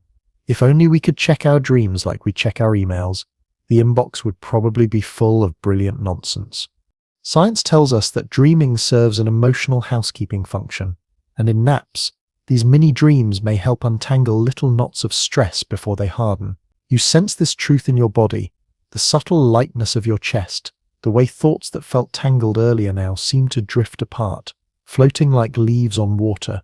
If only we could check our dreams like we check our emails, the inbox would probably be full of brilliant nonsense. Science tells us that dreaming serves an emotional housekeeping function, and in naps, these mini dreams may help untangle little knots of stress before they harden. You sense this truth in your body, the subtle lightness of your chest, the way thoughts that felt tangled earlier now seem to drift apart, floating like leaves on water.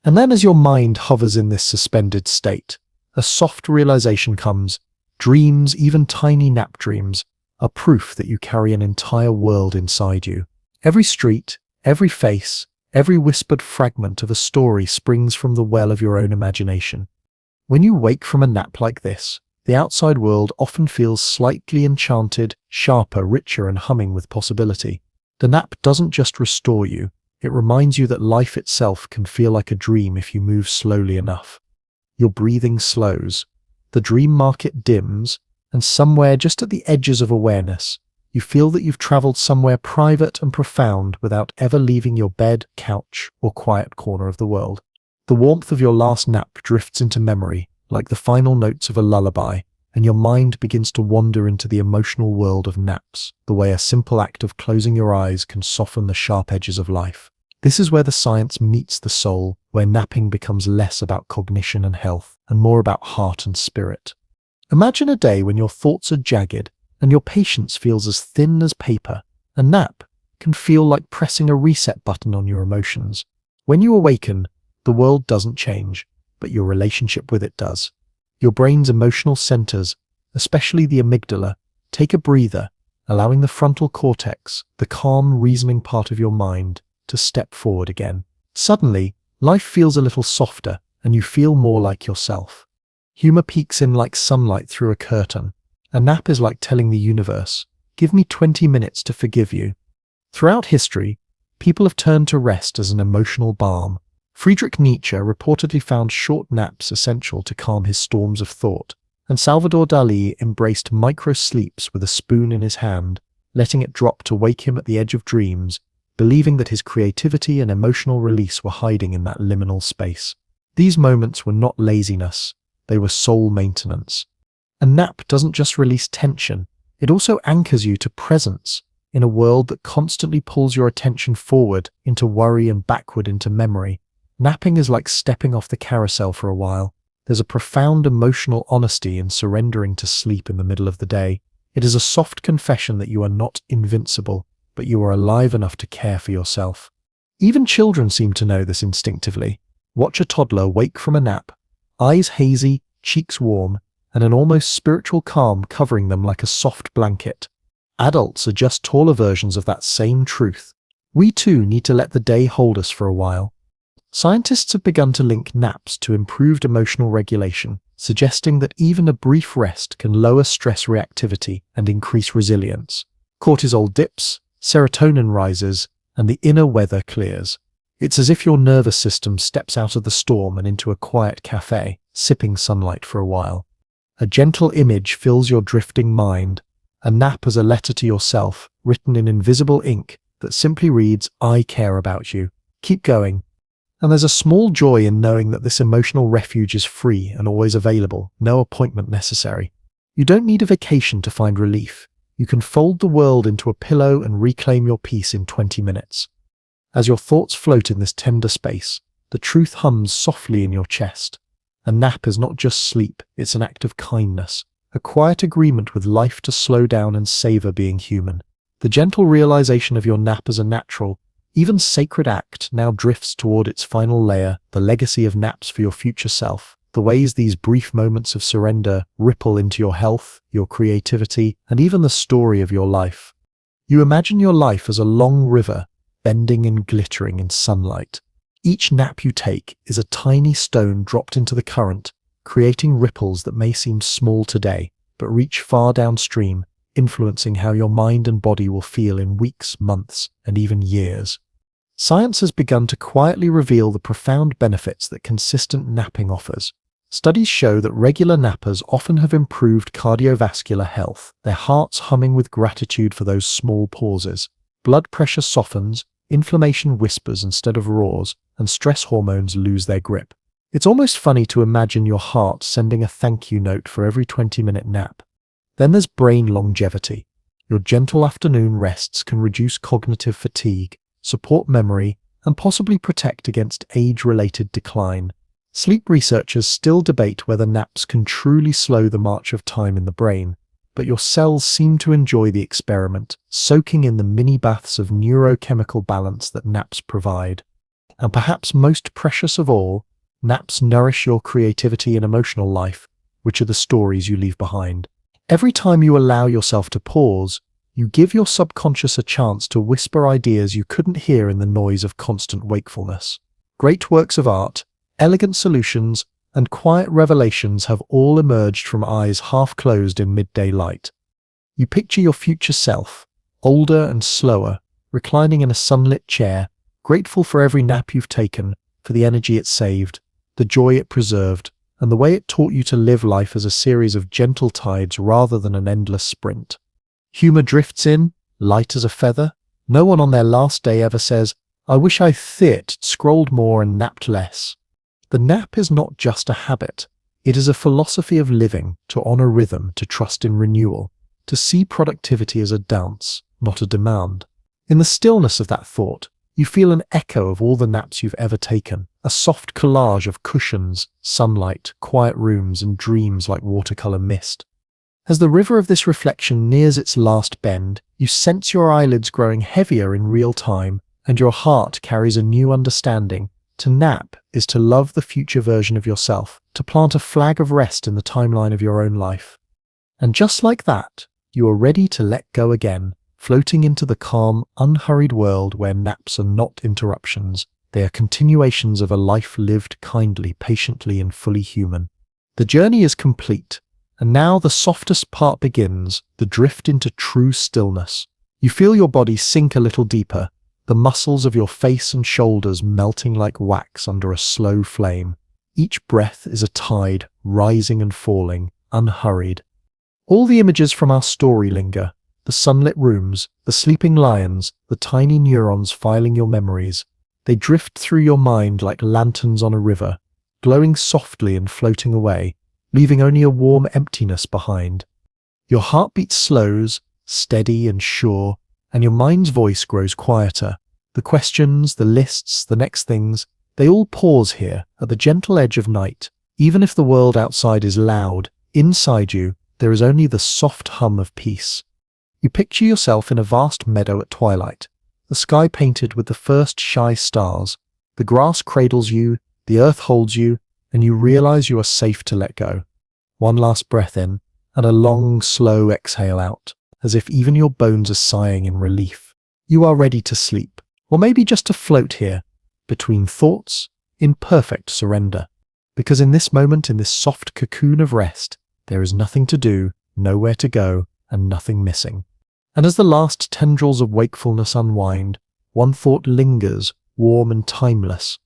And then as your mind hovers in this suspended state, a soft realization comes. Dreams, even tiny nap dreams, are proof that you carry an entire world inside you. Every street, every face, every whispered fragment of a story springs from the well of your own imagination. When you wake from a nap like this, the outside world often feels slightly enchanted, sharper, richer, and humming with possibility. The nap doesn't just restore you, it reminds you that life itself can feel like a dream if you move slowly enough. Your breathing slows, the dream market dims, and somewhere just at the edges of awareness, you feel that you've traveled somewhere private and profound without ever leaving your bed, couch, or quiet corner of the world. The warmth of your last nap drifts into memory, like the final notes of a lullaby, and your mind begins to wander into the emotional world of naps, the way a simple act of closing your eyes can soften the sharp edges of life. This is where the science meets the soul, where napping becomes less about cognition and health, and more about heart and spirit. Imagine a day when your thoughts are jagged, and your patience feels as thin as paper. A nap can feel like pressing a reset button on your emotions. When you awaken, the world doesn't change, but your relationship with it does. Your brain's emotional centers, especially the amygdala, take a breather, allowing the frontal cortex, the calm, reasoning part of your mind, to step forward again. Suddenly, life feels a little softer, and you feel more like yourself. Humor peeks in like sunlight through a curtain. A nap is like telling the universe, "Give me 20 minutes to forgive you." Throughout history, people have turned to rest as an emotional balm. Friedrich Nietzsche reportedly found short naps essential to calm his storms of thought, and Salvador Dali embraced micro-sleeps with a spoon in his hand, letting it drop to wake him at the edge of dreams, believing that his creativity and emotional release were hiding in that liminal space. These moments were not laziness, they were soul maintenance. A nap doesn't just release tension, it also anchors you to presence in a world that constantly pulls your attention forward into worry and backward into memory. Napping is like stepping off the carousel for a while. There's a profound emotional honesty in surrendering to sleep in the middle of the day. It is a soft confession that you are not invincible, but you are alive enough to care for yourself. Even children seem to know this instinctively. Watch a toddler wake from a nap, eyes hazy, cheeks warm, and an almost spiritual calm covering them like a soft blanket. Adults are just taller versions of that same truth. We too need to let the day hold us for a while. Scientists have begun to link naps to improved emotional regulation, suggesting that even a brief rest can lower stress reactivity and increase resilience. Cortisol dips, serotonin rises, and the inner weather clears. It's as if your nervous system steps out of the storm and into a quiet cafe, sipping sunlight for a while. A gentle image fills your drifting mind, a nap as a letter to yourself, written in invisible ink that simply reads, "I care about you. Keep going." And there's a small joy in knowing that this emotional refuge is free and always available, no appointment necessary. You don't need a vacation to find relief. You can fold the world into a pillow and reclaim your peace in 20 minutes. As your thoughts float in this tender space, the truth hums softly in your chest. A nap is not just sleep, it's an act of kindness, a quiet agreement with life to slow down and savor being human. The gentle realization of your nap as a natural, even sacred act now drifts toward its final layer, the legacy of naps for your future self, the ways these brief moments of surrender ripple into your health, your creativity, and even the story of your life. You imagine your life as a long river, bending and glittering in sunlight. Each nap you take is a tiny stone dropped into the current, creating ripples that may seem small today, but reach far downstream, influencing how your mind and body will feel in weeks, months, and even years. Science has begun to quietly reveal the profound benefits that consistent napping offers. Studies show that regular nappers often have improved cardiovascular health, their hearts humming with gratitude for those small pauses. Blood pressure softens, inflammation whispers instead of roars, and stress hormones lose their grip. It's almost funny to imagine your heart sending a thank you note for every 20-minute nap. Then there's brain longevity. Your gentle afternoon rests can reduce cognitive fatigue, support memory, and possibly protect against age-related decline. Sleep researchers still debate whether naps can truly slow the march of time in the brain, but your cells seem to enjoy the experiment, soaking in the mini baths of neurochemical balance that naps provide. And perhaps most precious of all, naps nourish your creativity and emotional life, which are the stories you leave behind. Every time you allow yourself to pause, you give your subconscious a chance to whisper ideas you couldn't hear in the noise of constant wakefulness. Great works of art, elegant solutions, and quiet revelations have all emerged from eyes half closed in midday light. You picture your future self, older and slower, reclining in a sunlit chair, grateful for every nap you've taken, for the energy it saved, the joy it preserved, and the way it taught you to live life as a series of gentle tides rather than an endless sprint. Humor drifts in, light as a feather. No one on their last day ever says, "I wish I thit, scrolled more and napped less." The nap is not just a habit. It is a philosophy of living, to honor rhythm, to trust in renewal, to see productivity as a dance, not a demand. In the stillness of that thought, you feel an echo of all the naps you've ever taken, a soft collage of cushions, sunlight, quiet rooms, and dreams like watercolor mist. As the river of this reflection nears its last bend, you sense your eyelids growing heavier in real time, and your heart carries a new understanding. To nap is to love the future version of yourself, to plant a flag of rest in the timeline of your own life. And just like that, you are ready to let go again, floating into the calm, unhurried world where naps are not interruptions. They are continuations of a life lived kindly, patiently, and fully human. The journey is complete, and now the softest part begins, the drift into true stillness. You feel your body sink a little deeper, the muscles of your face and shoulders melting like wax under a slow flame. Each breath is a tide, rising and falling, unhurried. All the images from our story linger, the sunlit rooms, the sleeping lions, the tiny neurons filing your memories. They drift through your mind like lanterns on a river, glowing softly and floating away, leaving only a warm emptiness behind. Your heartbeat slows, steady and sure, and your mind's voice grows quieter. The questions, the lists, the next things, they all pause here at the gentle edge of night. Even if the world outside is loud, inside you, there is only the soft hum of peace. You picture yourself in a vast meadow at twilight, the sky painted with the first shy stars. The grass cradles you, the earth holds you, and you realize you are safe to let go. One last breath in, and a long, slow exhale out, as if even your bones are sighing in relief. You are ready to sleep, or maybe just to float here, between thoughts, in perfect surrender. Because in this moment, in this soft cocoon of rest, there is nothing to do, nowhere to go, and nothing missing. And as the last tendrils of wakefulness unwind, one thought lingers, warm and timeless.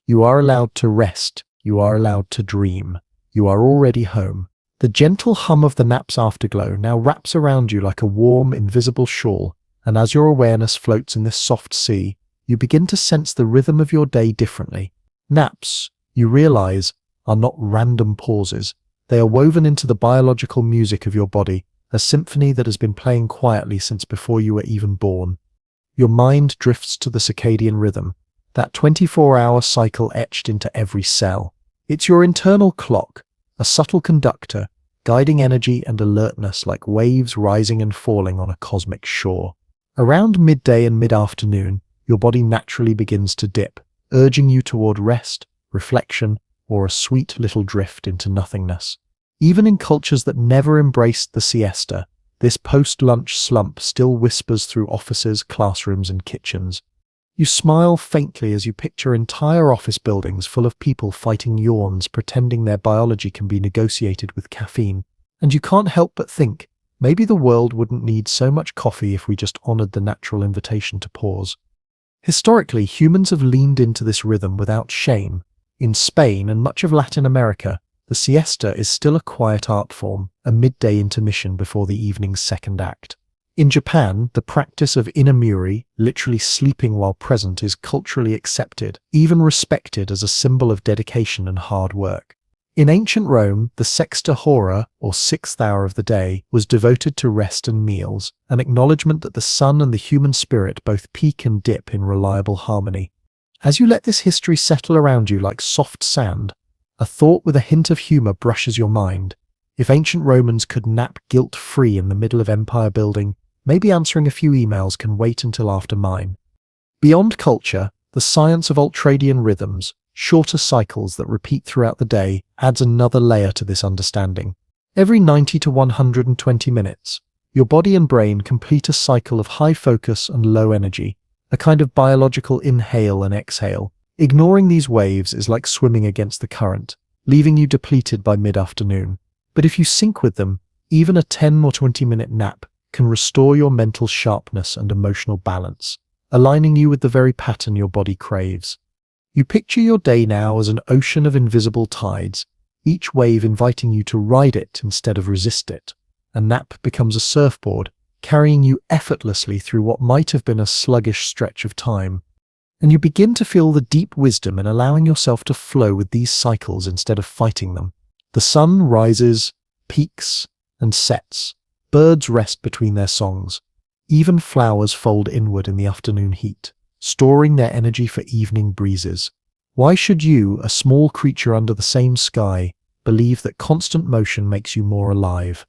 You are allowed to rest, you are allowed to dream. You are already home. The gentle hum of the nap's afterglow now wraps around you like a warm, invisible shawl, and as your awareness floats in this soft sea, you begin to sense the rhythm of your day differently. Naps, you realize, are not random pauses. They are woven into the biological music of your body, a symphony that has been playing quietly since before you were even born. Your mind drifts to the circadian rhythm, that 24-hour cycle etched into every cell. It's your internal clock, a subtle conductor, guiding energy and alertness like waves rising and falling on a cosmic shore. Around midday and mid-afternoon, your body naturally begins to dip, urging you toward rest, reflection, or a sweet little drift into nothingness. Even in cultures that never embraced the siesta, this post-lunch slump still whispers through offices, classrooms, and kitchens. You smile faintly as you picture entire office buildings full of people fighting yawns, pretending their biology can be negotiated with caffeine. And you can't help but think, maybe the world wouldn't need so much coffee if we just honored the natural invitation to pause. Historically, humans have leaned into this rhythm without shame. In Spain and much of Latin America, the siesta is still a quiet art form, a midday intermission before the evening's second act. In Japan, the practice of inamuri, literally sleeping while present, is culturally accepted, even respected as a symbol of dedication and hard work. In ancient Rome, the sexta hora, or sixth hour of the day, was devoted to rest and meals, an acknowledgement that the sun and the human spirit both peak and dip in reliable harmony. As you let this history settle around you like soft sand, a thought with a hint of humor brushes your mind. If ancient Romans could nap guilt-free in the middle of empire building, maybe answering a few emails can wait until after mine. Beyond culture, the science of ultradian rhythms, shorter cycles that repeat throughout the day, adds another layer to this understanding. Every 90 to 120 minutes, your body and brain complete a cycle of high focus and low energy, a kind of biological inhale and exhale. Ignoring these waves is like swimming against the current, leaving you depleted by mid-afternoon. But if you sync with them, even a 10 or 20-minute nap can restore your mental sharpness and emotional balance, aligning you with the very pattern your body craves. You picture your day now as an ocean of invisible tides, each wave inviting you to ride it instead of resist it. A nap becomes a surfboard, carrying you effortlessly through what might have been a sluggish stretch of time. And you begin to feel the deep wisdom in allowing yourself to flow with these cycles instead of fighting them. The sun rises, peaks, and sets. Birds rest between their songs. Even flowers fold inward in the afternoon heat, storing their energy for evening breezes. Why should you, a small creature under the same sky, believe that constant motion makes you more alive?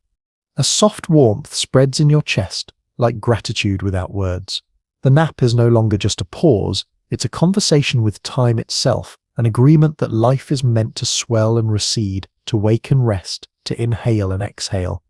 A soft warmth spreads in your chest, like gratitude without words. The nap is no longer just a pause, it's a conversation with time itself, an agreement that life is meant to swell and recede, to wake and rest, to inhale and exhale.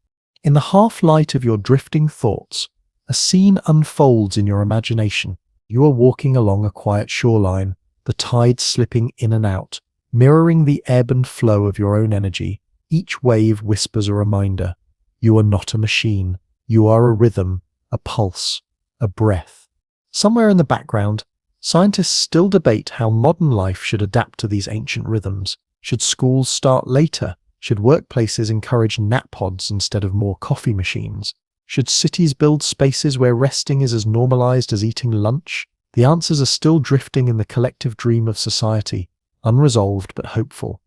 In the half-light of your drifting thoughts, a scene unfolds in your imagination. You are walking along a quiet shoreline, the tide slipping in and out, mirroring the ebb and flow of your own energy. Each wave whispers a reminder. You are not a machine. You are a rhythm, a pulse, a breath. Somewhere in the background, scientists still debate how modern life should adapt to these ancient rhythms. Should schools start later? Should workplaces encourage nap pods instead of more coffee machines? Should cities build spaces where resting is as normalized as eating lunch? The answers are still drifting in the collective dream of society, unresolved but hopeful.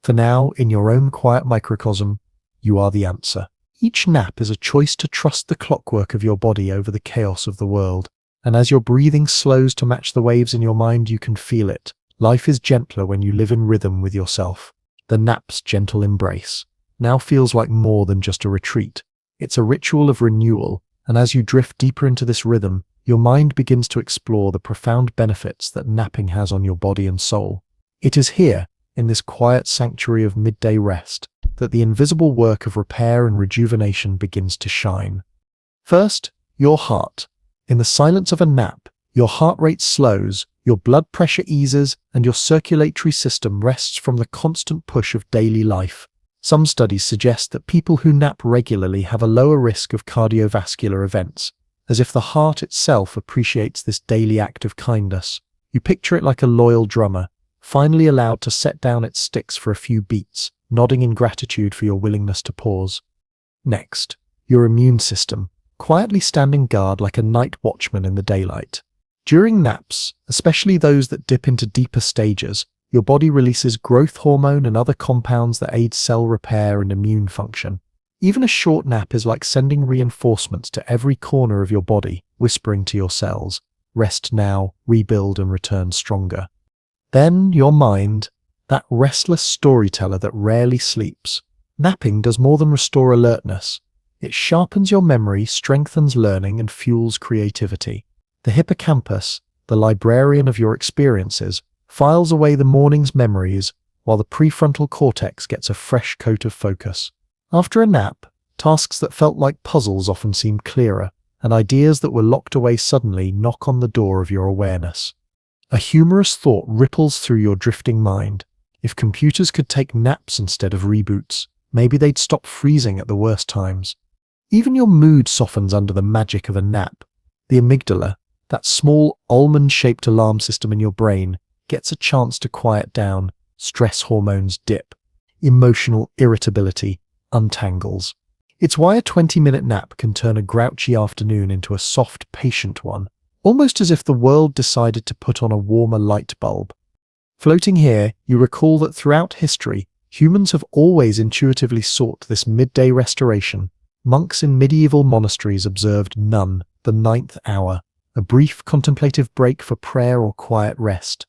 For now, in your own quiet microcosm, you are the answer. Each nap is a choice to trust the clockwork of your body over the chaos of the world. And as your breathing slows to match the waves in your mind, you can feel it. Life is gentler when you live in rhythm with yourself. The nap's gentle embrace now feels like more than just a retreat. It's a ritual of renewal, and as you drift deeper into this rhythm, your mind begins to explore the profound benefits that napping has on your body and soul. It is here, in this quiet sanctuary of midday rest, that the invisible work of repair and rejuvenation begins to shine. First, your heart. In the silence of a nap, your heart rate slows, your blood pressure eases, and your circulatory system rests from the constant push of daily life. Some studies suggest that people who nap regularly have a lower risk of cardiovascular events, as if the heart itself appreciates this daily act of kindness. You picture it like a loyal drummer, finally allowed to set down its sticks for a few beats, nodding in gratitude for your willingness to pause. Next, your immune system, quietly standing guard like a night watchman in the daylight. During naps, especially those that dip into deeper stages, your body releases growth hormone and other compounds that aid cell repair and immune function. Even a short nap is like sending reinforcements to every corner of your body, whispering to your cells, rest now, rebuild and return stronger. Then your mind, that restless storyteller that rarely sleeps. Napping does more than restore alertness. It sharpens your memory, strengthens learning, and fuels creativity. The hippocampus, the librarian of your experiences, files away the morning's memories, while the prefrontal cortex gets a fresh coat of focus. After a nap, tasks that felt like puzzles often seem clearer, and ideas that were locked away suddenly knock on the door of your awareness. A humorous thought ripples through your drifting mind. If computers could take naps instead of reboots, maybe they'd stop freezing at the worst times. Even your mood softens under the magic of a nap. The amygdala, that small almond-shaped alarm system in your brain, gets a chance to quiet down. Stress hormones dip. Emotional irritability untangles. It's why a 20-minute nap can turn a grouchy afternoon into a soft, patient one, almost as if the world decided to put on a warmer light bulb. Floating here, you recall that throughout history, humans have always intuitively sought this midday restoration. Monks in medieval monasteries observed none, the ninth hour, a brief contemplative break for prayer or quiet rest.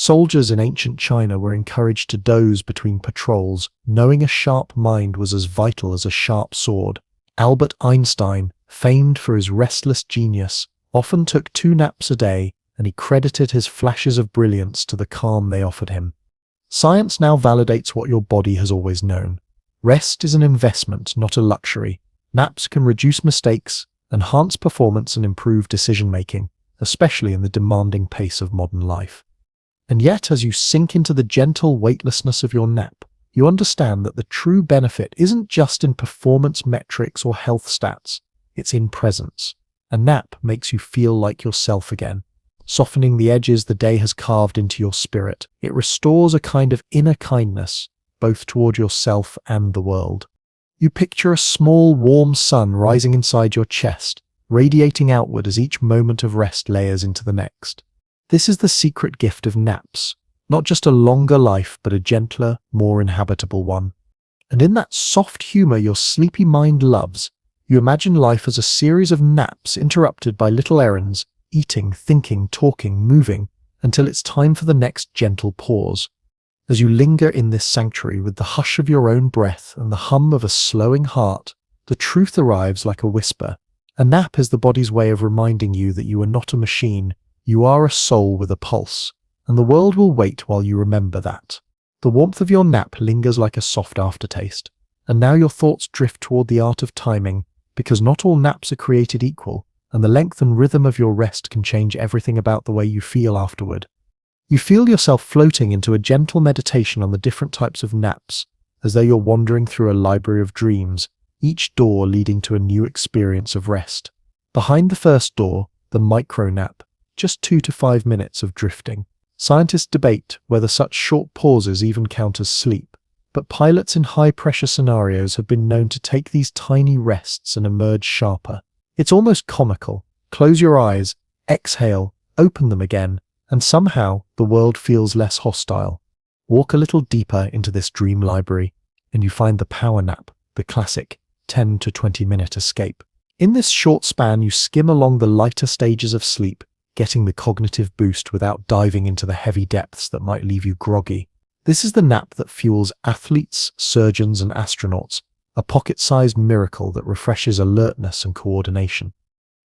Soldiers in ancient China were encouraged to doze between patrols, knowing a sharp mind was as vital as a sharp sword. Albert Einstein, famed for his restless genius, often took 2 naps a day, and he credited his flashes of brilliance to the calm they offered him. Science now validates what your body has always known. Rest is an investment, not a luxury. Naps can reduce mistakes, enhance performance, and improve decision-making, especially in the demanding pace of modern life. And yet, as you sink into the gentle weightlessness of your nap, you understand that the true benefit isn't just in performance metrics or health stats, it's in presence. A nap makes you feel like yourself again, softening the edges the day has carved into your spirit. It restores a kind of inner kindness, both toward yourself and the world. You picture a small, warm sun rising inside your chest, radiating outward as each moment of rest layers into the next. This is the secret gift of naps, not just a longer life, but a gentler, more inhabitable one. And in that soft humor your sleepy mind loves, you imagine life as a series of naps interrupted by little errands, eating, thinking, talking, moving, until it's time for the next gentle pause. As you linger in this sanctuary with the hush of your own breath and the hum of a slowing heart, the truth arrives like a whisper. A nap is the body's way of reminding you that you are not a machine, you are a soul with a pulse, and the world will wait while you remember that. The warmth of your nap lingers like a soft aftertaste, and now your thoughts drift toward the art of timing, because not all naps are created equal, and the length and rhythm of your rest can change everything about the way you feel afterward. You feel yourself floating into a gentle meditation on the different types of naps, as though you're wandering through a library of dreams, each door leading to a new experience of rest. Behind the first door, the micro nap, just 2 to 5 minutes of drifting. Scientists debate whether such short pauses even count as sleep, but pilots in high-pressure scenarios have been known to take these tiny rests and emerge sharper. It's almost comical. Close your eyes, exhale, open them again, and somehow the world feels less hostile. Walk a little deeper into this dream library, and you find the power nap, the classic 10 to 20-minute escape. In this short span, you skim along the lighter stages of sleep, getting the cognitive boost without diving into the heavy depths that might leave you groggy. This is the nap that fuels athletes, surgeons, and astronauts, a pocket-sized miracle that refreshes alertness and coordination.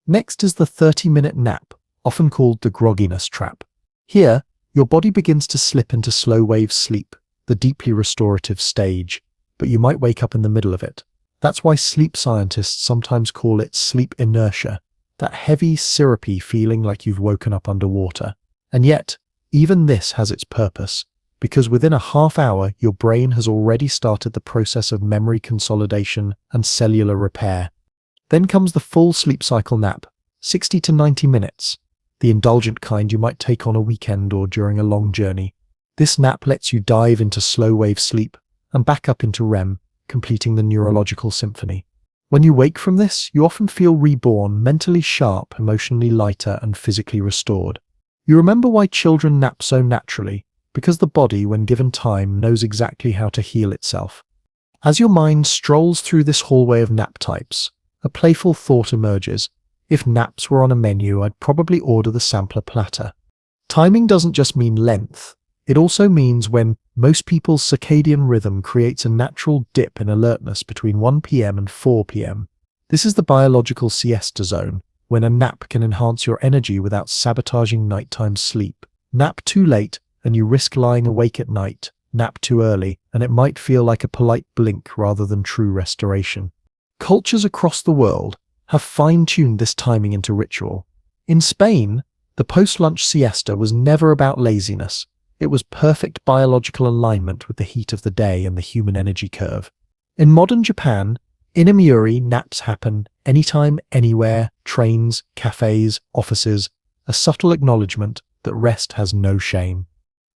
Next is the 30-minute nap, often called the grogginess trap. Here, your body begins to slip into slow-wave sleep, the deeply restorative stage, but you might wake up in the middle of it. That's why sleep scientists sometimes call it sleep inertia, that heavy, syrupy feeling like you've woken up underwater. And yet, even this has its purpose, because within a half hour, your brain has already started the process of memory consolidation and cellular repair. Then comes the full sleep cycle nap, 60 to 90 minutes, the indulgent kind you might take on a weekend or during a long journey. This nap lets you dive into slow-wave sleep and back up into REM, completing the neurological symphony. When you wake from this, you often feel reborn, mentally sharp, emotionally lighter, and physically restored. You remember why children nap so naturally, because the body, when given time, knows exactly how to heal itself. As your mind strolls through this hallway of nap types, a playful thought emerges. If naps were on a menu, I'd probably order the sampler platter. Timing doesn't just mean length. It also means when most people's circadian rhythm creates a natural dip in alertness between 1 p.m. and 4 p.m. This is the biological siesta zone, when a nap can enhance your energy without sabotaging nighttime sleep. Nap too late, and you risk lying awake at night. Nap too early, and it might feel like a polite blink rather than true restoration. Cultures across the world have fine-tuned this timing into ritual. In Spain, the post-lunch siesta was never about laziness. It was perfect biological alignment with the heat of the day and the human energy curve. In modern Japan, inamuri naps happen anytime, anywhere, trains, cafes, offices, a subtle acknowledgement that rest has no shame.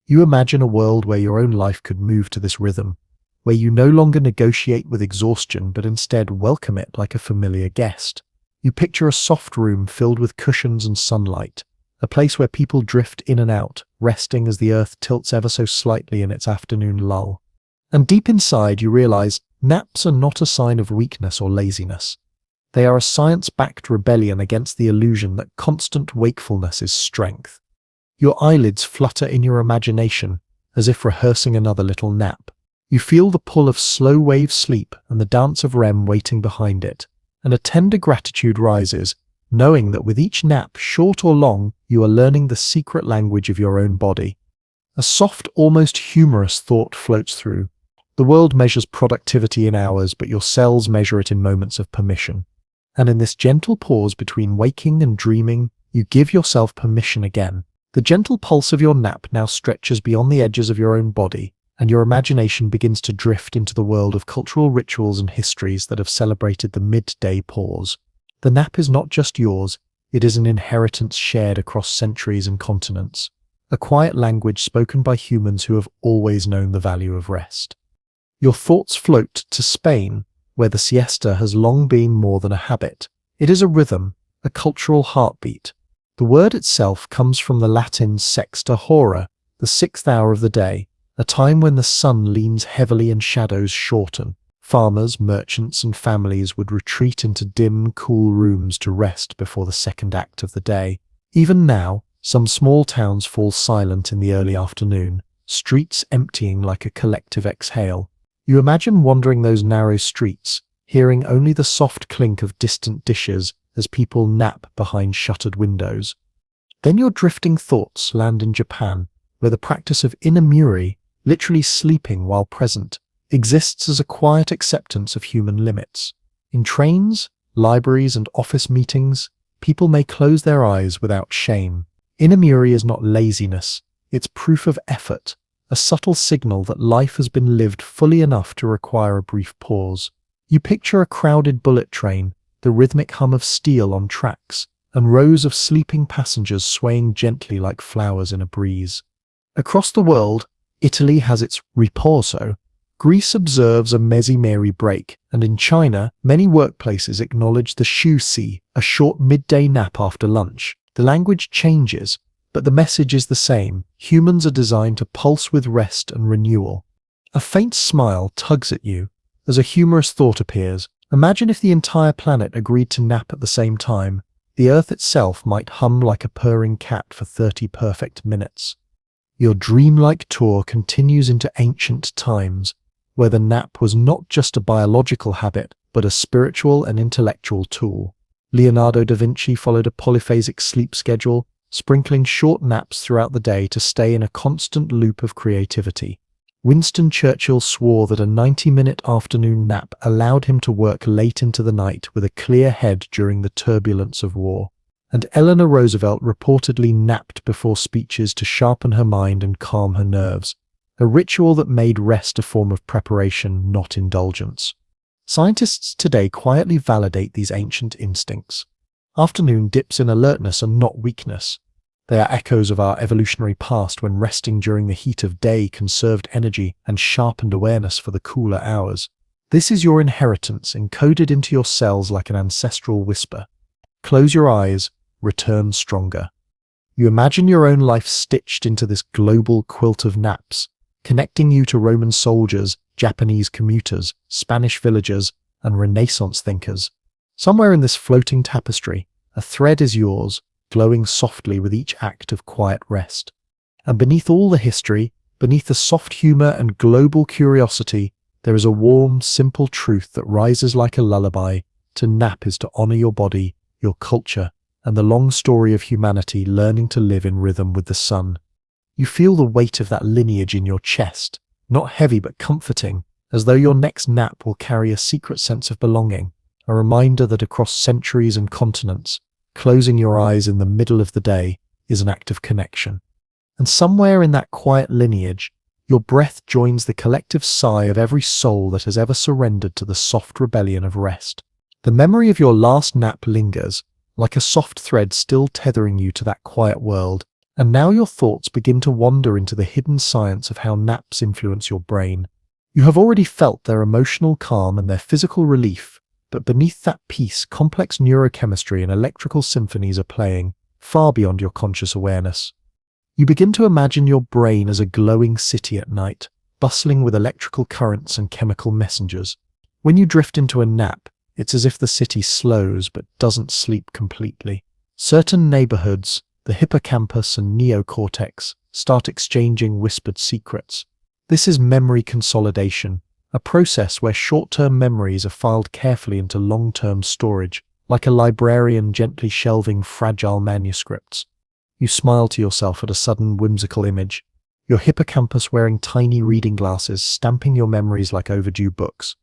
You imagine a world where your own life could move to this rhythm, where you no longer negotiate with exhaustion but instead welcome it like a familiar guest. You picture a soft room filled with cushions and sunlight, a place where people drift in and out, resting as the earth tilts ever so slightly in its afternoon lull. And deep inside you realize naps are not a sign of weakness or laziness. They are a science-backed rebellion against the illusion that constant wakefulness is strength. Your eyelids flutter in your imagination, as if rehearsing another little nap. You feel the pull of slow wave sleep and the dance of REM waiting behind it, and a tender gratitude rises, knowing that with each nap, short or long, you are learning the secret language of your own body. A soft, almost humorous thought floats through. The world measures productivity in hours, but your cells measure it in moments of permission. And in this gentle pause between waking and dreaming, you give yourself permission again. The gentle pulse of your nap now stretches beyond the edges of your own body, and your imagination begins to drift into the world of cultural rituals and histories that have celebrated the midday pause. The nap is not just yours, it is an inheritance shared across centuries and continents, a quiet language spoken by humans who have always known the value of rest. Your thoughts float to Spain, where the siesta has long been more than a habit. It is a rhythm, a cultural heartbeat. The word itself comes from the Latin sexta hora, the sixth hour of the day, a time when the sun leans heavily and shadows shorten. Farmers, merchants, and families would retreat into dim, cool rooms to rest before the second act of the day. Even now, some small towns fall silent in the early afternoon, streets emptying like a collective exhale. You imagine wandering those narrow streets, hearing only the soft clink of distant dishes as people nap behind shuttered windows. Then your drifting thoughts land in Japan, where the practice of inamuri, literally sleeping while present, exists as a quiet acceptance of human limits. In trains, libraries, and office meetings, people may close their eyes without shame. Inamuri is not laziness, it's proof of effort, a subtle signal that life has been lived fully enough to require a brief pause. You picture a crowded bullet train, the rhythmic hum of steel on tracks, and rows of sleeping passengers swaying gently like flowers in a breeze. Across the world, Italy has its riposo, Greece observes a mezimeri break, and in China, many workplaces acknowledge the shu-si, a short midday nap after lunch. The language changes, but the message is the same. Humans are designed to pulse with rest and renewal. A faint smile tugs at you as a humorous thought appears. Imagine if the entire planet agreed to nap at the same time. The Earth itself might hum like a purring cat for 30 perfect minutes. Your dreamlike tour continues into ancient times, where the nap was not just a biological habit, but a spiritual and intellectual tool. Leonardo da Vinci followed a polyphasic sleep schedule, sprinkling short naps throughout the day to stay in a constant loop of creativity. Winston Churchill swore that a 90-minute afternoon nap allowed him to work late into the night with a clear head during the turbulence of war. And Eleanor Roosevelt reportedly napped before speeches to sharpen her mind and calm her nerves, a ritual that made rest a form of preparation, not indulgence. Scientists today quietly validate these ancient instincts. Afternoon dips in alertness are not weakness. They are echoes of our evolutionary past when resting during the heat of day conserved energy and sharpened awareness for the cooler hours. This is your inheritance encoded into your cells like an ancestral whisper. Close your eyes, return stronger. You imagine your own life stitched into this global quilt of naps, connecting you to Roman soldiers, Japanese commuters, Spanish villagers, and Renaissance thinkers. Somewhere in this floating tapestry, a thread is yours, glowing softly with each act of quiet rest. And beneath all the history, beneath the soft humor and global curiosity, there is a warm, simple truth that rises like a lullaby. To nap is to honor your body, your culture, and the long story of humanity learning to live in rhythm with the sun. You feel the weight of that lineage in your chest, not heavy but comforting, as though your next nap will carry a secret sense of belonging, a reminder that across centuries and continents, closing your eyes in the middle of the day is an act of connection. And somewhere in that quiet lineage, your breath joins the collective sigh of every soul that has ever surrendered to the soft rebellion of rest. The memory of your last nap lingers, like a soft thread still tethering you to that quiet world, and now your thoughts begin to wander into the hidden science of how naps influence your brain. You have already felt their emotional calm and their physical relief, but beneath that peace, complex neurochemistry and electrical symphonies are playing, far beyond your conscious awareness. You begin to imagine your brain as a glowing city at night, bustling with electrical currents and chemical messengers. When you drift into a nap, it's as if the city slows but doesn't sleep completely. Certain neighborhoods, the hippocampus and neocortex start exchanging whispered secrets. This is memory consolidation, a process where short-term memories are filed carefully into long-term storage, like a librarian gently shelving fragile manuscripts. You smile to yourself at a sudden whimsical image, your hippocampus wearing tiny reading glasses, stamping your memories like overdue books.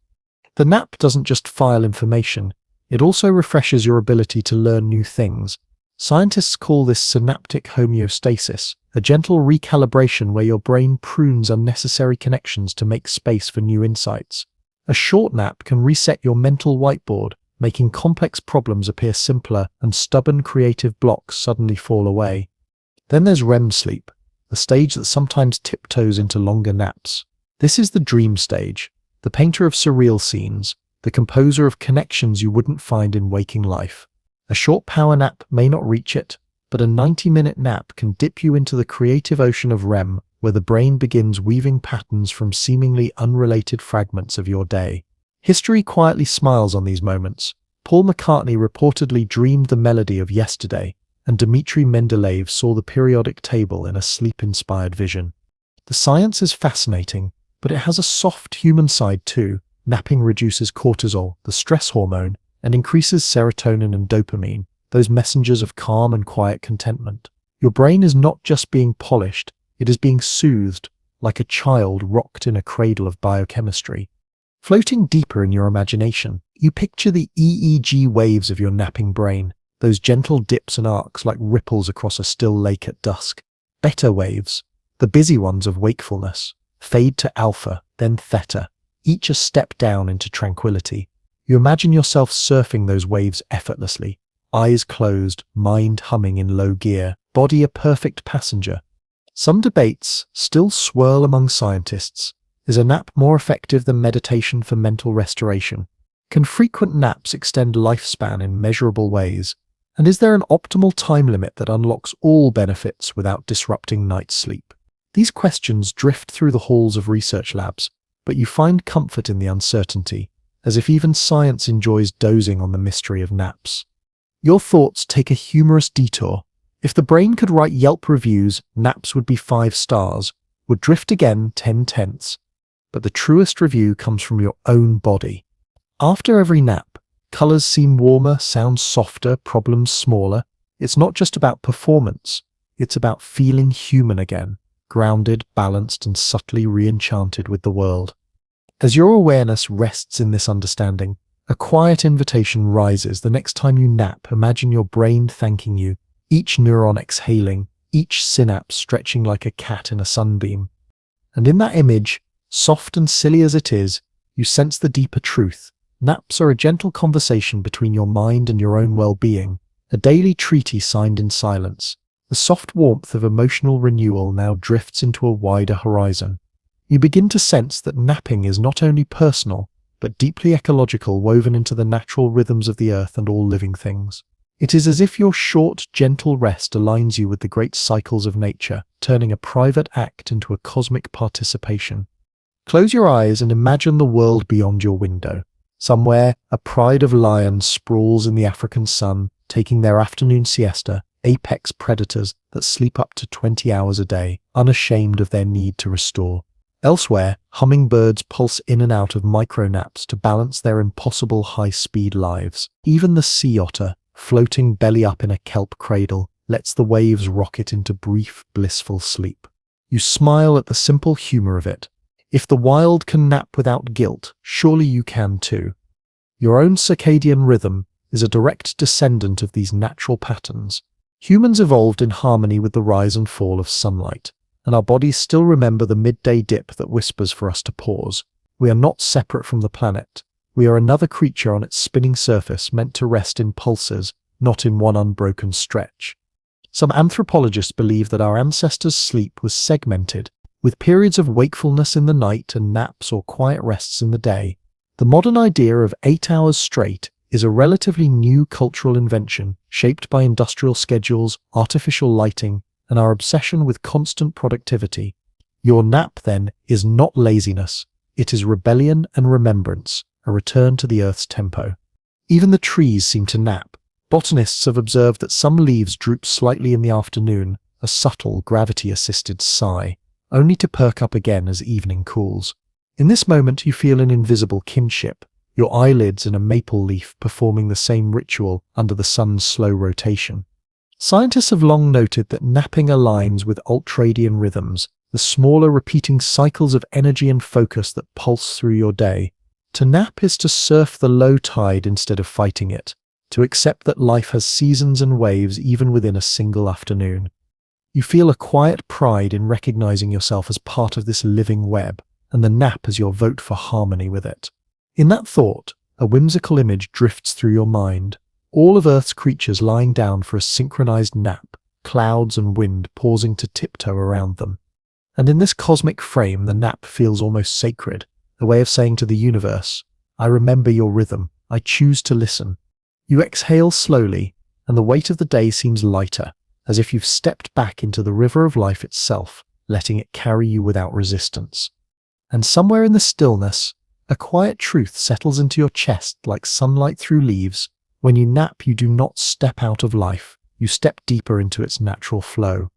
The nap doesn't just file information, it also refreshes your ability to learn new things. Scientists call this synaptic homeostasis, a gentle recalibration where your brain prunes unnecessary connections to make space for new insights. A short nap can reset your mental whiteboard, making complex problems appear simpler and stubborn creative blocks suddenly fall away. Then there's REM sleep, the stage that sometimes tiptoes into longer naps. This is the dream stage, the painter of surreal scenes, the composer of connections you wouldn't find in waking life. A short power nap may not reach it, but a 90-minute nap can dip you into the creative ocean of REM, where the brain begins weaving patterns from seemingly unrelated fragments of your day. History quietly smiles on these moments. Paul McCartney reportedly dreamed the melody of Yesterday, and Dmitri Mendeleev saw the periodic table in a sleep-inspired vision. The science is fascinating, but it has a soft human side too. Napping reduces cortisol, the stress hormone, and increases serotonin and dopamine, those messengers of calm and quiet contentment. Your brain is not just being polished, it is being soothed, like a child rocked in a cradle of biochemistry. Floating deeper in your imagination, you picture the EEG waves of your napping brain, those gentle dips and arcs like ripples across a still lake at dusk. Beta waves, the busy ones of wakefulness, fade to alpha, then theta, each a step down into tranquility. You imagine yourself surfing those waves effortlessly, eyes closed, mind humming in low gear, body a perfect passenger. Some debates still swirl among scientists. Is a nap more effective than meditation for mental restoration? Can frequent naps extend lifespan in measurable ways? And is there an optimal time limit that unlocks all benefits without disrupting night sleep? These questions drift through the halls of research labs, but you find comfort in the uncertainty, as if even science enjoys dozing on the mystery of naps. Your thoughts take a humorous detour. If the brain could write Yelp reviews, naps would be 5 stars, would drift again 10/10. But the truest review comes from your own body. After every nap, colors seem warmer, sounds softer, problems smaller. It's not just about performance, it's about feeling human again, grounded, balanced, and subtly re-enchanted with the world. As your awareness rests in this understanding, a quiet invitation rises. The next time you nap, imagine your brain thanking you, each neuron exhaling, each synapse stretching like a cat in a sunbeam. And in that image, soft and silly as it is, you sense the deeper truth. Naps are a gentle conversation between your mind and your own well-being, a daily treaty signed in silence. The soft warmth of emotional renewal now drifts into a wider horizon. You begin to sense that napping is not only personal, but deeply ecological, woven into the natural rhythms of the earth and all living things. It is as if your short, gentle rest aligns you with the great cycles of nature, turning a private act into a cosmic participation. Close your eyes and imagine the world beyond your window. Somewhere, a pride of lions sprawls in the African sun, taking their afternoon siesta, apex predators that sleep up to 20 hours a day, unashamed of their need to restore. Elsewhere, hummingbirds pulse in and out of micronaps to balance their impossible high-speed lives. Even the sea otter, floating belly up in a kelp cradle, lets the waves rock it into brief, blissful sleep. You smile at the simple humor of it. If the wild can nap without guilt, surely you can too. Your own circadian rhythm is a direct descendant of these natural patterns. Humans evolved in harmony with the rise and fall of sunlight, and our bodies still remember the midday dip that whispers for us to pause. We are not separate from the planet. We are another creature on its spinning surface, meant to rest in pulses, not in one unbroken stretch. Some anthropologists believe that our ancestors' sleep was segmented, with periods of wakefulness in the night and naps or quiet rests in the day. The modern idea of 8 hours straight is a relatively new cultural invention, shaped by industrial schedules, artificial lighting, and our obsession with constant productivity. Your nap, then, is not laziness. It is rebellion and remembrance, a return to the Earth's tempo. Even the trees seem to nap, Botanists have observed that some leaves droop slightly in the afternoon, a subtle gravity-assisted sigh, only to perk up again as evening cools. In this moment you feel an invisible kinship, your eyelids in a maple leaf performing the same ritual under the sun's slow rotation. Scientists have long noted that napping aligns with ultradian rhythms, the smaller repeating cycles of energy and focus that pulse through your day. To nap is to surf the low tide instead of fighting it, to accept that life has seasons and waves even within a single afternoon. You feel a quiet pride in recognizing yourself as part of this living web, and the nap as your vote for harmony with it. In that thought, a whimsical image drifts through your mind, all of Earth's creatures lying down for a synchronized nap, clouds and wind pausing to tiptoe around them. And in this cosmic frame, the nap feels almost sacred, a way of saying to the universe, I remember your rhythm, I choose to listen. You exhale slowly, and the weight of the day seems lighter, as if you've stepped back into the river of life itself, letting it carry you without resistance. And somewhere in the stillness, a quiet truth settles into your chest like sunlight through leaves. When you nap, you do not step out of life, you step deeper into its natural flow.